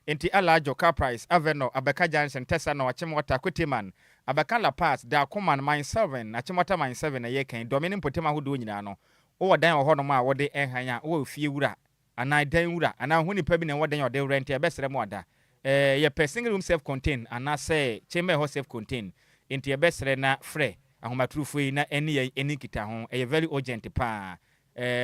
[SPEAKER 4] enti alajo car price aveno abeka junction tesa no wachem water koteman abaka la pass da command mine 7 achimota mine 7 na ye kan domini potema hodo nyina no wo dan wo no ma wo de enhanya wo fie wura ana dan wura ana huni pa bi na wo dan wo de rent e besere mo ada ye per single room self contain ana say chamber ho self contain enti e besere na frɛ ahomatrufo yi na eni kita ho e very urgent pa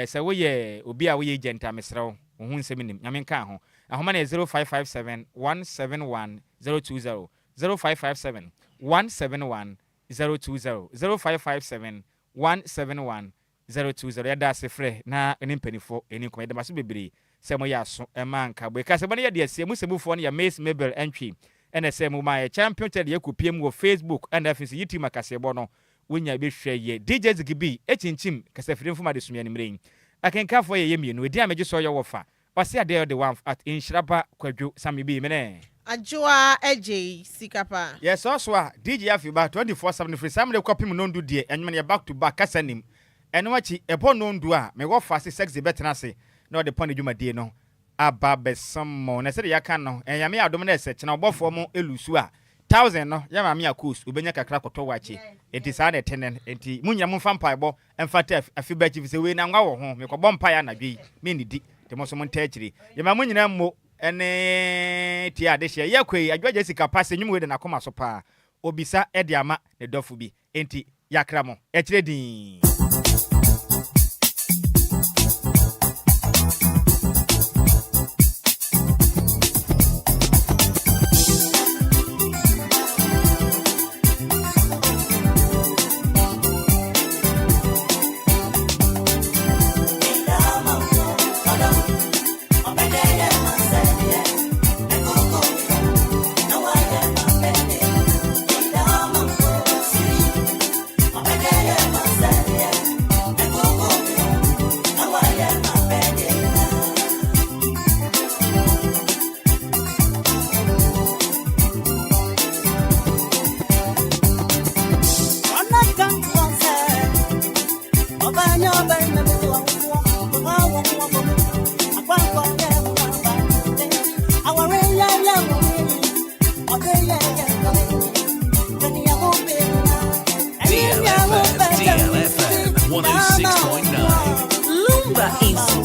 [SPEAKER 4] say wo ye obi a wo ye agent amesere wo ho nsɛm nim nyame nka ho ahoma na 0557 171 020 0557 171 020 0557 171 020 yada se frɛ na enimpanifo enikom yada maso bebre sɛ mo yaso emanka bo ka sɛ bane yade asie musemufo no ya Mace Mabel entry ene sɛ mo ma champion ted ye kopiem wo Facebook and afisi yiti makasebo no wonya be hwɛ ye DJ Zigibi echinchim kasa firimfo ma de sumia ne mren akenkafo ye mienu edi amegye so ye wofa wase ade the one at Nhyiraba Kwadwo Sammy bi mene
[SPEAKER 6] Adjoa Agyei Sikapa.
[SPEAKER 4] Yes, also DJ Afiba 24/7 free Sam de kopim no ndu de enwem ne back to back kasanim. Eno achi ebo no ndu a me go fast sexy betena se na de pon dwumadie no aba besammo na se de yaka no enyame adom na ese chena obofo mo elusu a 1000 no ya ma me akos ubenya kakra koto wachi enti sa na tenen enti munya mo fampa ebo emfata Afiba chi se we na nwa wo ho me ko bompa ya na dwi me nidi te mo so mo ntachiri ye ma munyina mo ene ti adehye yakwe Adjoa Agyei Sikapa se nwum we de na koma so pa obisa e de ama ne dofo bi enti yakra mo e kire din
[SPEAKER 23] Lumba in